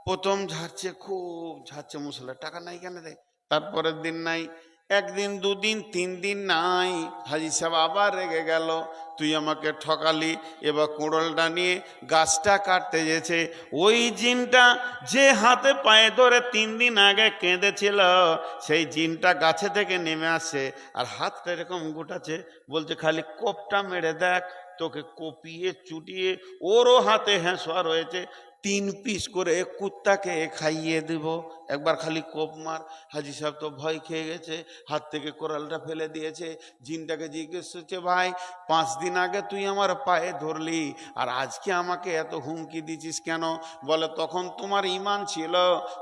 প্রথম ঝাড়ছে, খুব ঝাড়ছে, মুসলা টাকা নাই কেন রে? তারপরের দিন নাই, একদিন, দুদিন, 3 দিন নাই। হাজি সাহেব আবার রেগে গেল, তুই আমাকে ঠকালি। এবার কোড়লটা নিয়ে গাছটা কাটতে যেছে, ওই জিনটা যে হাতে পায়ে ধরে 3 দিন আগে কেঁদেছিল সেই জিনটা গাছে থেকে নেমে আসে আর হাতটা এরকম গোটাছে, বলছে খালি কোপটা মেরে দেখ, তোকে কপিয়ে চুটিয়ে ওরও হাতে হেঁসোয়া রয়েছে, 3 পিস করে কুত্তাকে খাইয়ে দেব, একবার খালি কোপ মার। হাজি সাহেব তো ভয় খেয়ে গেছে, হাত থেকে কোরালটা ফেলে দিয়েছে। জিনটাকে জিজ্ঞেস করছে ভাই 5 দিন আগে তুই আমার পায়ে ধরলি আর আজকে আমাকে এত হুমকি দিছিস কেন? বলে তখন তোমার ঈমান ছিল,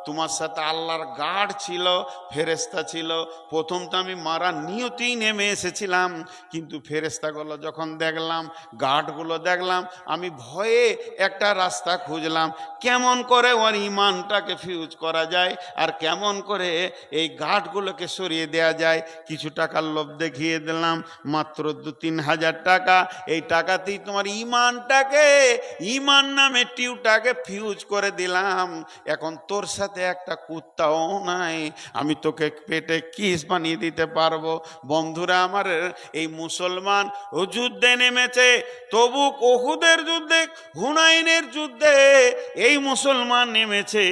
তোমার সাথে আল্লাহর গার্ড ছিল, ফেরেশতা ছিল। প্রথম তো আমি মারা নিয়তেই নেমে এসেছিলাম, কিন্তু ফেরেশতাগুলো যখন দেখলাম, গার্ডগুলো দেখলাম, আমি ভয়ে একটা রাস্তা খুঁজলাম কেমন করে ওর ঈমানটাকে ফিউজ করা যায় আর কেমন করে এই গাঁটগুলোকে সরিয়ে দেয়া যায়। কিছু টাকার লোভ দেখিয়ে দিলাম, মাত্র 2-3 হাজার টাকা। এই টাকাতেই তোমার ঈমানটাকে, ঈমান নামে টিউটাকে ফিউজ করে দিলাম। এখন তোর সাথে একটা কুত্তাও নাই, আমি তোকে পেটে কিস বানিয়ে দিতে পারবো। বন্ধুরা আমার, এই মুসলমান ও যুদ্ধে নেমেছে, তবুক, উহুদের যুদ্ধে, হুনাইনের যুদ্ধে এই মুসলমান নেমেছে।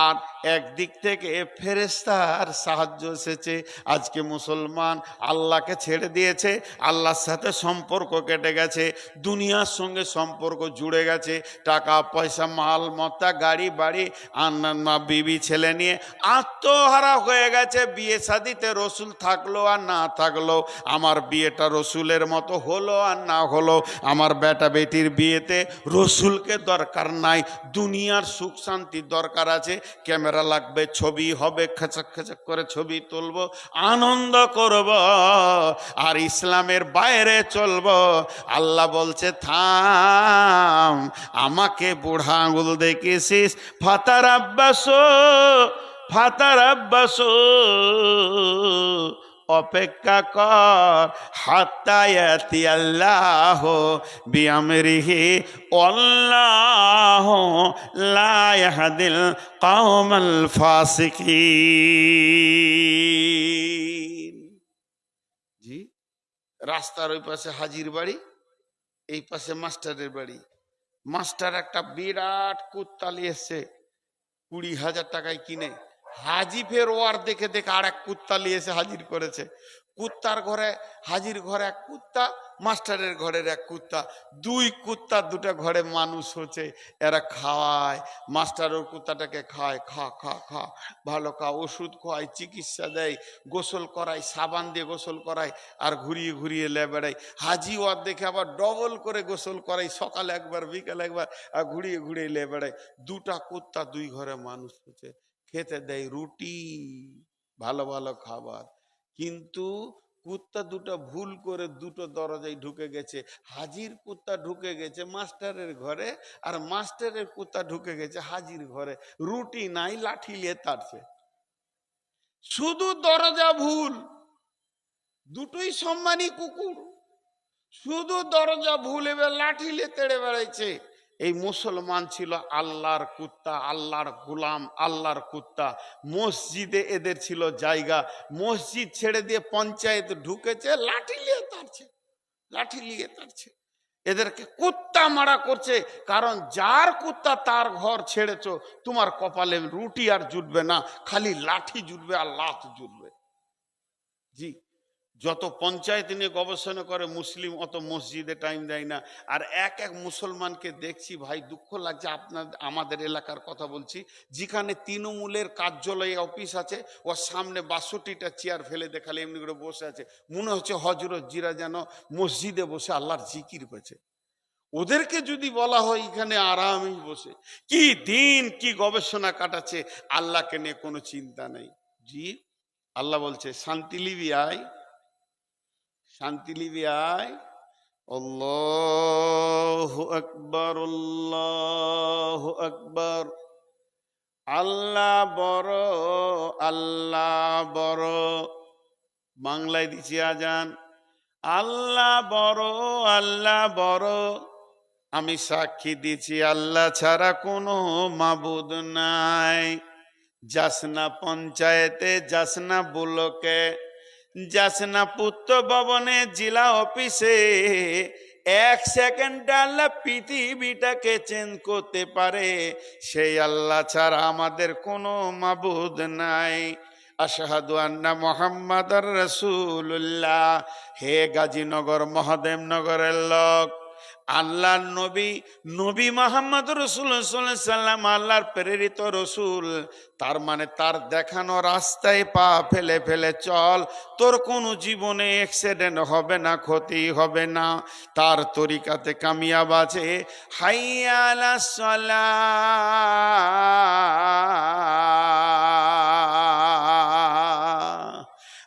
আর একদিক থেকে ফেরেশতার সাহায্য এসেছে। আজকে মুসলমান আল্লাহকে ছেড়ে দিয়েছে, আল্লাহর সাথে সম্পর্ক কেটে গেছে, দুনিয়ার সঙ্গে সম্পর্ক জুড়ে গেছে, টাকা পয়সা মাল মত্তা গাড়ি বাড়ি আন্না বিবি ছেলে নিয়ে আত্মহারা হয়ে গেছে। বিয়ে শাদিতে রসুল থাকলো আর না থাকলো, আমার বিয়েটা রসুলের মতো হলো আর না হলো, আমার বেটা বেটির বিয়েতে রসুলকে দরকার নাই, দুনিয়ার সুখ শান্তির দরকার আছে। ক্যামেরা লাগবে, ছবি হবে, খেচক খেচক করে ছবি তুলবো, আনন্দ করব, আর ইসলামের বাইরে চলবো। আল্লাহ বলছে থাম, আমাকে বুড়া আঙুল দেখেছিস, ফাতার আব্বাস ফাতার আব্বাস, অপেক্ষা কর, হাত্তা ইয়াতি আল্লাহ বিআমরিহি আল্লাহু লা ইয়াহদিল কওমাল ফাসিকিন। জি, রাস্তার ওই পাশে হাজির বাড়ি, এই পাশে মাস্টারের বাড়ি। মাস্টার একটা বিরাট কুত্তা নিয়ে এসছে, 20,000 টাকায় কিনে। হাজি ফের ওয়ার দেখে দেখে আর এক কুত্তা নিয়ে এসে হাজির করেছে। কুত্তার ঘরে, হাজির ঘরে এক কুত্তা, মাস্টারের ঘরের এক কুত্তা, দুই কুত্তা দুটো ঘরে মানুষ হচ্ছে। এরা খাওয়ায়, মাস্টার ওর কুত্তাটাকে খায়, খা খা খা ভালো খা, ওষুধ খাওয়ায়, চিকিৎসা দেয়, গোসল করায়, সাবান দিয়ে গোসল করায়, আর ঘুরিয়ে ঘুরিয়ে লে বেড়ায়। হাজি ওয়ার দেখে আবার ডবল করে গোসল করায়, সকালে একবার বিকালে একবার, আর ঘুরিয়ে ঘুরিয়ে লে বেড়ায়। দুটা কুত্তা দুই ঘরে মানুষ হচ্ছে, খেতে দেয় রুটি, ভালো ভালো খাবার। কিন্তু কুত্তা দুটো ভুল করে দুটো দরজায় ঢুকে গেছে। হাজির কুত্তা ঢুকে গেছে মাস্টারের ঘরে, আর মাস্টারের কুত্তা ঢুকে গেছে হাজির ঘরে। রুটি নাই, লাঠি নিয়ে তাড়ছে। শুধু দরজা ভুল, দুটোই সম্মানী কুকুর, শুধু দরজা ভুল, এবার লাঠি নিয়ে তেড়ে বেড়াইছে। এই মুসলমান ছিল আল্লাহর কুত্তা, আল্লাহর গোলাম, আল্লাহর কুত্তা। মসজিদে এদের ছিল জায়গা, মসজিদ ছেড়ে দিয়ে পঞ্চায়েত ঢুকেছে, লাঠি নিয়ে তাড়ছে, লাঠি নিয়ে তাড়ছে। এদেরকে কুত্তা মারা করছে, কারণ যার কুত্তা তার ঘর ছেড়েছো, তোমার কপালে রুটি আর জুটবে না, খালি লাঠি জুটবে আর লাত জুটবে। জি, যত পঞ্চায়েত নিয়ে গবেষণা করে মুসলিম, অত মসজিদে টাইম দেয় না। আর এক এক মুসলমানকে দেখছি ভাই, দুঃখ লাগছে। আমাদের এলাকার কথা বলছি, যেখানে তৃণমূলের কার্যালয়ে অফিস আছে, ওর সামনে 62টা চেয়ার ফেলে দেখালে এমনি করে বসে আছে, মনে হচ্ছে হজরত জিরা যেন মসজিদে বসে আল্লাহর জিকির করছে। ওদেরকে যদি বলা হয় এখানে আরামই বসে, কি দিন কি গবেষণা কাটাচ্ছে, আল্লাহকে নিয়ে কোনো চিন্তা নেই। জি, আল্লাহ বলছে শান্তি লিবি আয়, শান্তি লিবি আয়। আল্লাহু আকবার, আল্লাহু আকবার। আল্লাহ বড়, আল্লাহ বড়। বাংলায় দিছি আজান, আল্লাহ বড়, আল্লাহ বড়। আমি সাক্ষী দিচ্ছি আল্লাহ ছাড়া কোনো মাবুদ নাই। যাসনা পঞ্চায়েতে, যাসনা ব্লকে, যাসনা পূর্ত ভবনে, জেলা অফিসে, এক সেকেন্ডে আল্লাহ পৃথিবীটাকে চেঞ্জ করতে পারে। সেই আল্লাহ ছাড়া আমাদের কোনো মাবুদ নাই। আশহাদু আন্না মুহাম্মাদার রাসূলুল্লাহ। হে গাজীনগর মহাদেবনগরের লোক, আল্লাহর নবী, নবী মুহাম্মদ রাসূলুল্লাহ সাল্লাল্লাহু আলাইহি সাল্লাম আল্লাহর প্রেরিত রসুল। তার মানে তার দেখানো রাস্তায় পা ফেলে ফেলে চল, তোর কোনো জীবনে অ্যাক্সিডেন্ট হবে না, ক্ষতি হবে না। তার তরিকাতে কামিয়াব আছে। হাইয়া আলাস সালাহ,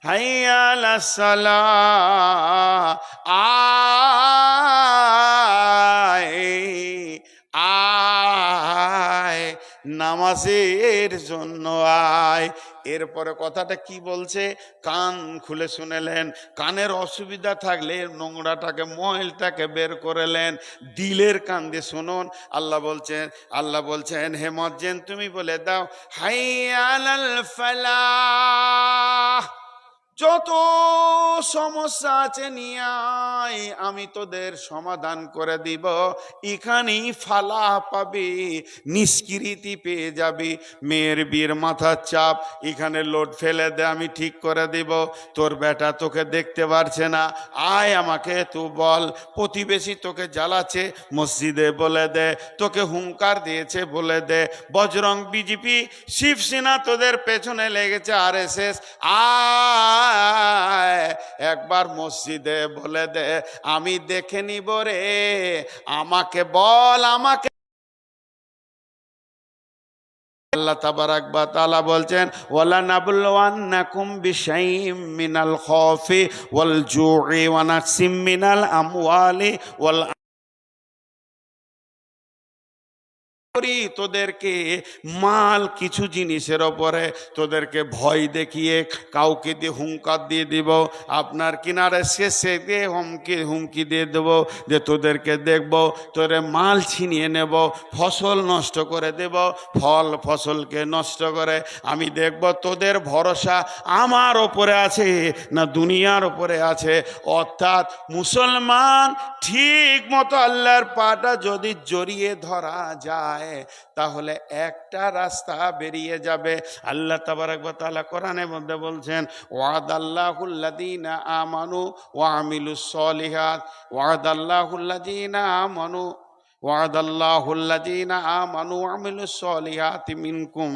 হাইয়া আলাস সালাহ, আয় নামাজের জন্য আয়। এরপরে কথাটা কি বলছে, কান খুলে শুনেলেন। কানের অসুবিধা থাকলে নোংরাটাকে, ময়লাটাকে বের করেলেন, দিলের কান দিয়ে শুনুন। আল্লাহ বলছেন হে মুয়াজ্জিন তুমি বলে দাও, হাইয়া আলাল ফালাহ। যত সমস্যা আছে নিয়ে আয়, আমি তোদের সমাধান করে দিব। এখানেই ফালা পাবি, নিষ্কৃতি পেয়ে যাবি। মেয়ের বিয়ের মাথার চাপ, এখানে লোড ফেলে দে, আমি ঠিক করে দিব। তোর বেটা তোকে দেখতে পারছে না, আয় আমাকে তুই বল। প্রতিবেশী তোকে জ্বালাচ্ছে, মসজিদে বলে দে। তোকে হুঙ্কার দিয়েছে, বলে দে। বজরং, বিজেপি, শিবসেনা তোদের পেছনে লেগেছে, RSS, আয় একবার মসজিদে বলে দে, আমি দেখে নিব রে। আমাকে বল, আমাকে। আল্লাহ তাবারাক ওয়া তাআলা বলছেন, ওয়ালা নাবলুওয়ান্নাকুম বিশাইইম মিনাল খাউফি ওয়াল জু'i ওয়া নাকসিম মিনাল আমওয়ালি ওয়াল। তোদেরকে মাল কিছু জিনিসের ওপরে তোদেরকে ভয় দেখিয়ে কাউকে দিয়ে হুঙ্কার দিয়ে দিব, আপনার কিনারে শেষে দিয়ে হুমকি দিয়ে দেব যে তোদেরকে দেখব, তোরে মাল ছিনিয়ে নেব, ফসল নষ্ট করে দেব, ফসলকে নষ্ট করে আমি দেখব তোদের ভরসা আমার ওপরে আছে না দুনিয়ার ওপরে আছে। অর্থাৎ মুসলমান ঠিক মতো আল্লাহর পাটা যদি জড়িয়ে ধরা যায় তাহলে একটা রাস্তা বেরিয়ে যাবে। আল্লাহ তাবারাক ওয়া তাআলা কোরআনের মধ্যে বলছেন, ওয়াদাল্লাহুল্লাযীনা আমানু ওয়া আমিলুস সলিহাত, ওয়াদাল্লাহুল্লাযীনা আমানু ওয়াদাল্লাহুল্লাযীনা আমানু ওয়া আমিলুস সলিহাতি মিনকুম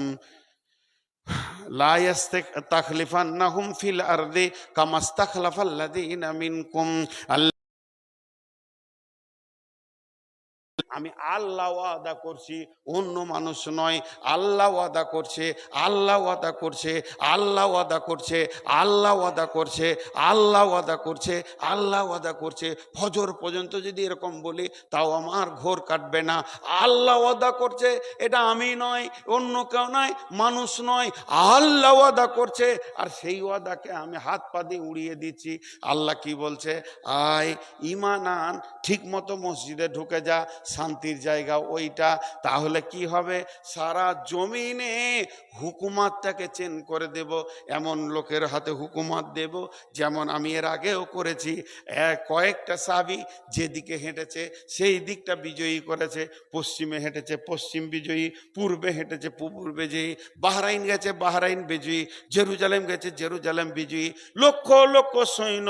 লা ইস্তাখলিফান্নাহুম ফিল আরদি কামাস্তাখলাফাল্লাযীনা মিনকুম। আমি আল্লাহ ওয়াদা করছি, অন্য মানুষ নয়। আল্লাহ ওয়াদা করছে, আল্লাহ ওয়াদা করছে, আল্লাহ ওয়াদা করছে, আল্লাহ ওয়াদা করছে, আল্লাহ ওয়াদা করছে, আল্লাহ ওয়াদা করছে। ফজর পর্যন্ত যদি এরকম বলি তাও আমার ঘোর কাটবে না। আল্লাহ ওয়াদা করছে, এটা আমি নয়, অন্য কেউ নয়, মানুষ নয়, আল্লাহ ওয়াদা করছে। আর সেই ওয়াদাকে আমি হাত পা দিয়ে উড়িয়ে দিচ্ছি। আল্লাহ কি বলছে? আয় ঈমান আন, ঠিক মতো মসজিদে ঢুকে যা, শান্তির জায়গা ওইটা। তাহলে কি হবে? সারা জমিনে হুকুমাতটাকে চেঞ্জ করে দেব, এমন লোকের হাতে হুকুমাত দেব যেমন আমি এর আগেও করেছি। কয়েকটা সাহাবী যেদিকে হেঁটেছে সেই দিকটা বিজয়ী করেছে, পশ্চিমে হেঁটেছে পশ্চিম বিজয়ী, পূর্বে হেঁটেছে পূর্ব বিজয়ী, বাহরাইন গেছে বাহরাইন বিজয়ী, জেরুজালেম গেছে জেরুজালেম বিজয়ী। লক্ষ লক্ষ সৈন্য,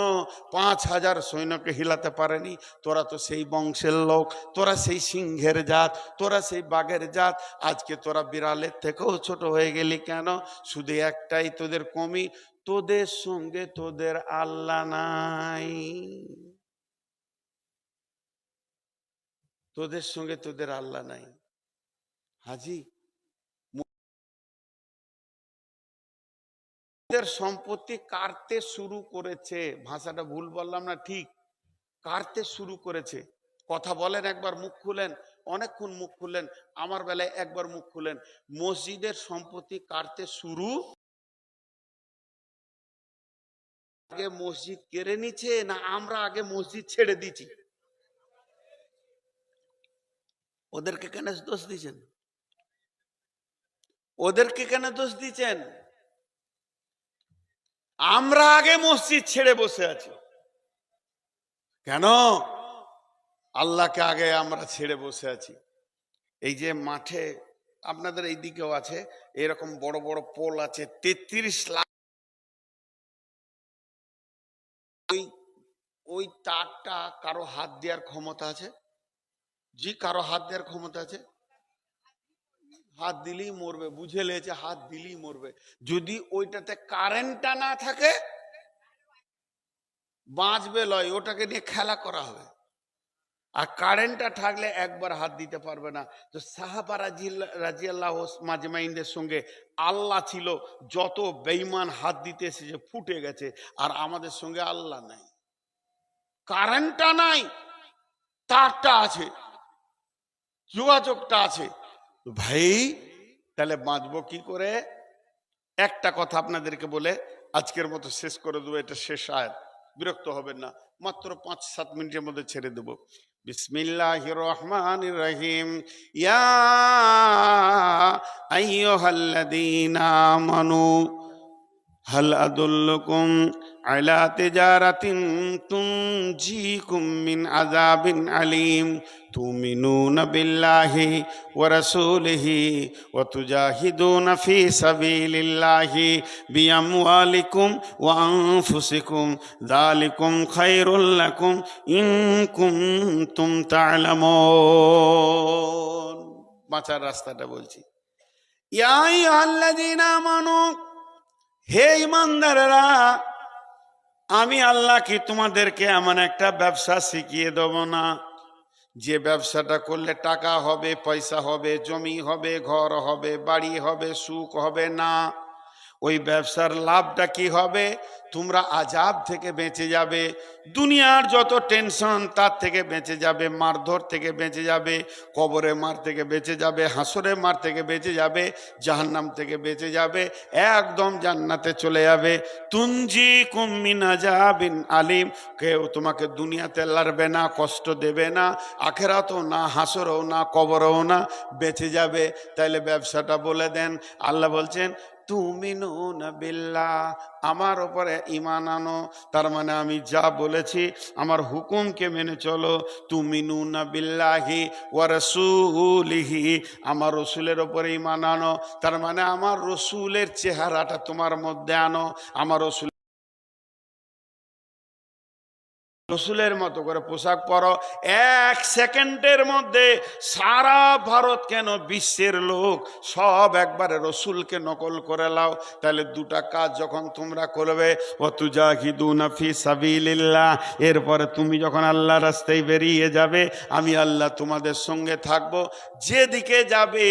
5,000 সৈন্যকে হিলাতে পারেনি। তোরা তো সেই বংশের লোক, তোরা সেই সিংহের জাত, তোরা সেই বাঘের জাত। আজকে তোরা বিড়ালের থেকেও ছোট হয়ে গেলি কেন? শুধু একটাই তোদের কমি, তোদের সঙ্গে তোদের আল্লাহ নাই। তোদের সঙ্গে তোদের আল্লাহ নাই। হাজি, সম্পত্তি কাটতে শুরু করেছে, ভাষাটা ভুল বললাম না? ঠিক, কাটতে শুরু করেছে। কথা বলেন, একবার মুখ খুলেন, অনেকক্ষণ মুখ খুললেন, আমার বেলায় একবার মুখ খুলেন। মসজিদের সম্পত্তি কাটতে শুরু, আগে মসজিদ কেড়ে নিচ্ছে না আমরা আগে মসজিদ ছেড়ে দিচ্ছি? ওদেরকে কেন দোষ দিচ্ছেন? ওদেরকে কেন দোষ দিচ্ছেন? আমরা আগে মসজিদ ছেড়ে বসে আছি কেন? আল্লাহকে আগে আমরা ছেড়ে বসে আছি। এই যে মাঠে আপনাদের এই দিকেও আছে, এরকম বড় বড় পোল আছে, 33 লাখ। ওই তারটা কারো হাত দেওয়ার ক্ষমতা আছে? জি, কারো হাত দেওয়ার ক্ষমতা আছে? হাত দিলেই মরবে, বুঝে লেছে, হাত দিলেই মরবে। যদি ওইটাতে কারেন্টটা না থাকে বাঁচবে লয়, ওটাকে নিয়ে খেলা করা হবে। আর কারেন্টটা থাকলে একবার হাত দিতে পারবে না। তো সাহাবা রাদিয়াল্লাহু মাজমাইনদের সঙ্গে আল্লাহ ছিল, যত বেঈমান হাত দিতে এসেছে ফুটে গেছে। আর আমাদের সঙ্গে আল্লাহ নাই, কারেন্টটা নাই, তারটা আছে, যোগাযোগটা আছে। ভাই তাহলে বাঁচবো কি করে? একটা কথা আপনাদেরকে বলে আজকের মতো শেষ করে দেবো, এটা শেষ আয়াত, বিরক্ত হবেন না, মাত্র 5-7 মিনিটের মধ্যে ছেড়ে দেবো। বিসমিল্লাহির রহমানির রহিম। ইয়া আইয়ুহাল্লাযীনা আমানু হাল আদুল্লুকুম আলা তিজারাতিন তুনজিকুম মিন আযাবিন আলীম তুমিনুনা বিল্লাহি ওয়া রাসূলিহি ওয়া তুজাহিদুনা ফি সাবিলিল্লাহি বিআমওয়ালিকুম ওয়া আনফুসিকুম যালিকুম খায়রুল লাকুম ইন কুনতুম তা'লামুন। বাঁচার রাস্তাটা বলছি। ইয়া আইয়ুহাল্লাযীনা আমানু, হে ঈমানদারেরা, আমি আল্লাহ কি তোমাদেরকে এমন একটা ব্যবসা শিখিয়ে দেব না যে ব্যবসাটা করলে টাকা হবে, পয়সা হবে, জমি হবে, ঘর হবে, বাড়ি হবে, সুখ হবে? না। ওই ব্যবসার লাভটা কি হবে? তোমরা আযাব থেকে বেঁচে যাবে, দুনিয়ার যত টেনশন তার থেকে বেঁচে যাবে, মারধর থেকে বেঁচে যাবে, কবরে মার থেকে বেঁচে যাবে, হাসরে মার থেকে বেঁচে যাবে, জাহান্নাম থেকে বেঁচে যাবে, একদম জান্নাতে চলে যাবে। তুনজিকুম মিন আযাবিন আলীম, কেউ তোমাকে দুনিয়াতে লাড়বে না, কষ্ট দেবে না, আখিরাতেও না, হাসরেও না, কবরেও না, বেঁচে যাবে। তাইলে ব্যবসাটা বলে দেন। আল্লাহ বলছেন তুমিনুনা বিল্লাহ, আমার উপরে ঈমান আনো, তার মানে আমি যা বলেছি আমার হুকুমকে মেনে চলো। তুমিনুনা বিল্লাহি ওয়া রাসূলিহি, আমার রসুলের উপরে ঈমান আনো, তার মানে আমার রসুলের চেহারাটা তোমার মধ্যে আনো, আমার রসুলের মতো করে পোশাক পরো। এক সেকেন্ডের মধ্যে সারা ভারত কেন বিশ্বের লোক সব একবারে রসুলকে নকল করে লাও। তাহলে দুটা কাজ যখন তোমরা করবে, ওয়াতুজাহিদুনা ফি সাবিলিল্লাহ, এরপরে তুমি যখন আল্লাহ রাস্তায় বেরিয়ে যাবে, আমি আল্লাহ তোমাদের সঙ্গে থাকব, যেদিকে যাবে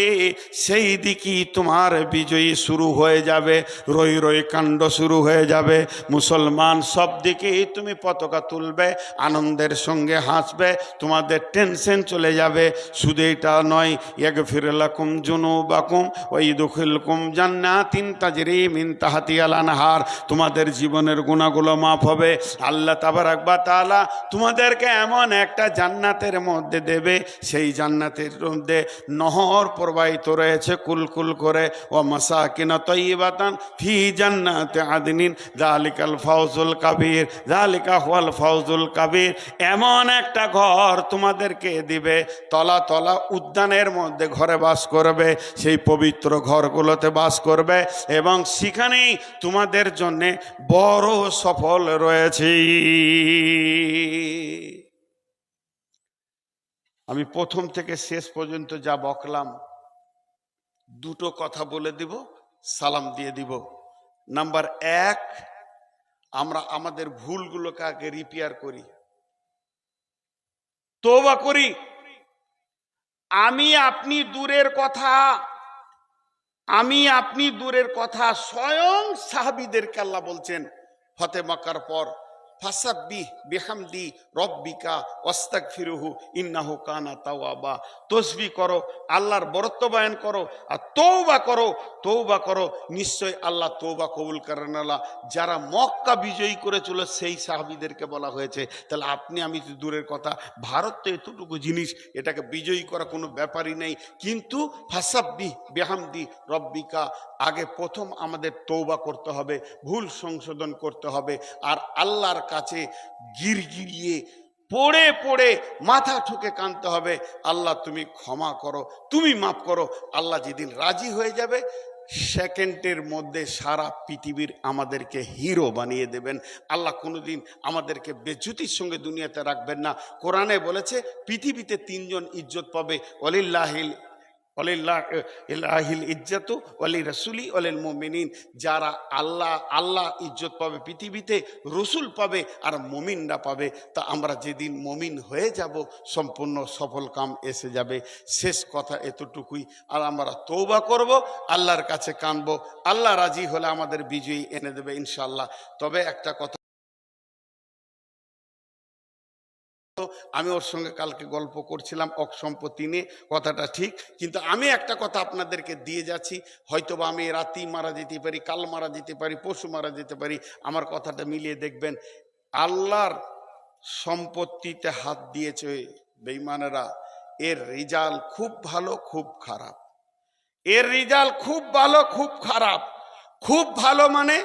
সেই দিকেই তোমার বিজয়ী শুরু হয়ে যাবে, রই রই কাণ্ড শুরু হয়ে যাবে। মুসলমান সব দিকেই তুমি পতাকা তুলবে, আনন্দের সঙ্গে হাসবে, তোমাদের টেনশন চলে যাবে। শুধু এটা নয়, ইয়াগফির লাকুম যুনুবাকুম ওয়া ইদখিলকুম জান্নাতিন তাজরি মিন তাহতিহাল আনহার, তোমাদের জীবনের গুনাহগুলো মাফ হবে। আল্লাহ তাবারাক ওয়া তাআলা তোমাদেরকে এমন একটা জান্নাতের মধ্যে দেবে, সেই জান্নাতের মধ্যে নহর প্রবাহিত রয়েছে কুলকুল করে। ওয়া মাসাকিন তাইয়্যিবাতান ফি জান্নাতি আদনিন যালিকাল ফাওজুল কাবীর, যালিকা হুয়াল ফাওজুল কাবীর, এমন একটা ঘর তোমাদেরকে দিবে, তলা তলা উদ্যানের মধ্যে ঘরে বাস করবে, সেই পবিত্র ঘরগুলোতে বাস করবে, এবং সেখানেই তোমাদের জন্য বড় সফল রয়েছে। আমি প্রথম থেকে শেষ পর্যন্ত যা বকলাম, দুটো কথা বলে দিব, সালাম দিয়ে দিব। নাম্বার এক, আমরা আমাদের ভুলগুলোকে আগে রিপেয়ার করি, তওবা করি। আমি আপনি দূরের কথা, স্বয়ং সাহাবীদেরকে আল্লাহ বলছেন ফতে মক্কার পর, ফাসাব্বিহ বিহামদি রব্বিকা ওয়াস্তাগফিরুহু ইন্নাহু কানা তাওয়াবা, তসবিহ করো, আল্লাহর বরত্ব বয়ান করো, আর তওবা করো, নিশ্চয় আল্লাহ তওবা কবুল করেন। আল্লাহ যারা মক্কা বিজয়ী করেছিল সেই সাহাবীদেরকে বলা হয়েছে। তাহলে আপনি আমি তো দূরের কথা, ভারত তো এতটুকু জিনিস, এটাকে বিজয়ী করা কোনো ব্যাপারই নেই। কিন্তু ফাসাব্বিহ বিহামদি রব্বিকা, আগে প্রথম আমাদের তওবা করতে হবে, ভুল সংশোধন করতে হবে, আর আল্লাহর কাছে গিরগিরিয়ে পড়ে পড়ে মাথা ঠুকে কাঁদতে হবে, আল্লাহ তুমি ক্ষমা করো, তুমি মাফ করো। আল্লাহ যেদিন রাজি হয়ে যাবে, সেকেন্ডের মধ্যে সারা পৃথিবীর আমাদেরকে হিরো বানিয়ে দেবেন। আল্লাহ কোনোদিন আমাদেরকে বেজ্জতির সঙ্গে দুনিয়াতে রাখবেন না। কোরআনে বলেছে পৃথিবীতে তিনজন ইজ্জত পাবে, ওয়ালিল্লাহিল ইজ্জাতু ওয়ালি রাসূলি ওয়ালিল মুমিনিন, যারা আল্লাহ ইজ্জত পাবে পৃথিবীতে, রসুল পাবে, আর মুমিনরা পাবে। তা আমরা যেদিন মুমিন হয়ে যাব, সম্পূর্ণ সফল কাম এসে যাবে। শেষ কথা এতটুকুই। আর আমরা তওবা করব, আল্লাহর কাছে কাঁদবো, আল্লাহ রাজি হলে আমাদের বিজয়ী এনে দেবে ইনশাআল্লাহ। তবে একটা কথা, আমি ওর সঙ্গে কালকে গল্প করছিলাম অক সম্পত্তি নিয়ে, কথাটা ঠিক, কিন্তু আমি একটা কথা আপনাদেরকে দিয়ে যাচ্ছি, হয়তোবা আমি রাতেই মারা যেতে পারি, কাল মারা যেতে পারি, পরশু মারা যেতে পারি, আমার কথাটা মিলিয়ে দেখবেন। আল্লাহর সম্পত্তিতে হাত দিয়েছে বেঈমানেরা, এর রেজাল্ট খুব ভালো খুব খারাপ, এর রেজাল্ট খুব ভালো খুব খারাপ। খুব ভালো মানে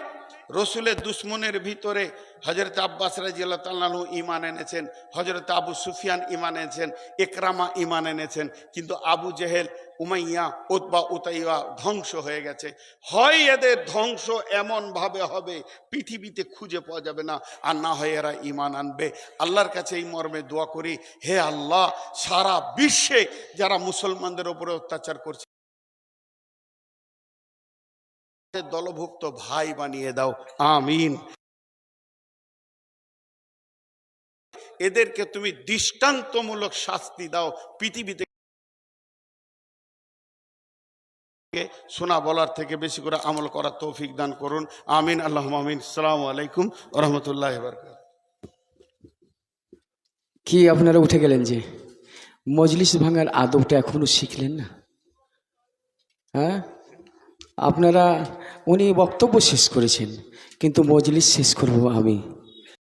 রসুলের দুশ্মনের ভিতরে হজরত আব্বাস রাদিয়াল্লাহু তাআলা আনহু ঈমান এনেছেন, হজরত আবু সুফিয়ান ঈমান এনেছেন, ইকরামা ঈমান এনেছেন, কিন্তু আবু জেহেল, উমাইয়া, উতবা, উতাইয়া ধ্বংস হয়ে গেছে। হয় এদের ধ্বংস এমন ভাবে হবে পৃথিবীতে খুঁজে পাওয়া যাবে না, আর না হয় এরা ঈমান আনবে। আল্লাহর কাছে এই মর্মে দোয়া করি, হে আল্লাহ, সারা বিশ্বে যারা মুসলমানদের উপরে অত্যাচার করছে দলভুক্ত ভাই বানিয়ে দাও, আমিন। এদেরকে তুমি দৃষ্টান্তমূলক শাস্তি দাও, পৃথিবীতে শোনা বলার থেকে বেশি করে আমল করার তৌফিক দান করুন, আমিন, আল্লাহুম্মা আমিন। আসসালামু আলাইকুম ওয়া রাহমাতুল্লাহি ওয়া বারাকাতুহু। কি আপনারা উঠে গেলেন যে? মজলিস ভাঙার আদবটা এখনো শিখলেন না? হ্যাঁ, আপনারা, উনি বক্তব্য শেষ করেছেন, কিন্তু মজলিস শেষ করব আমি।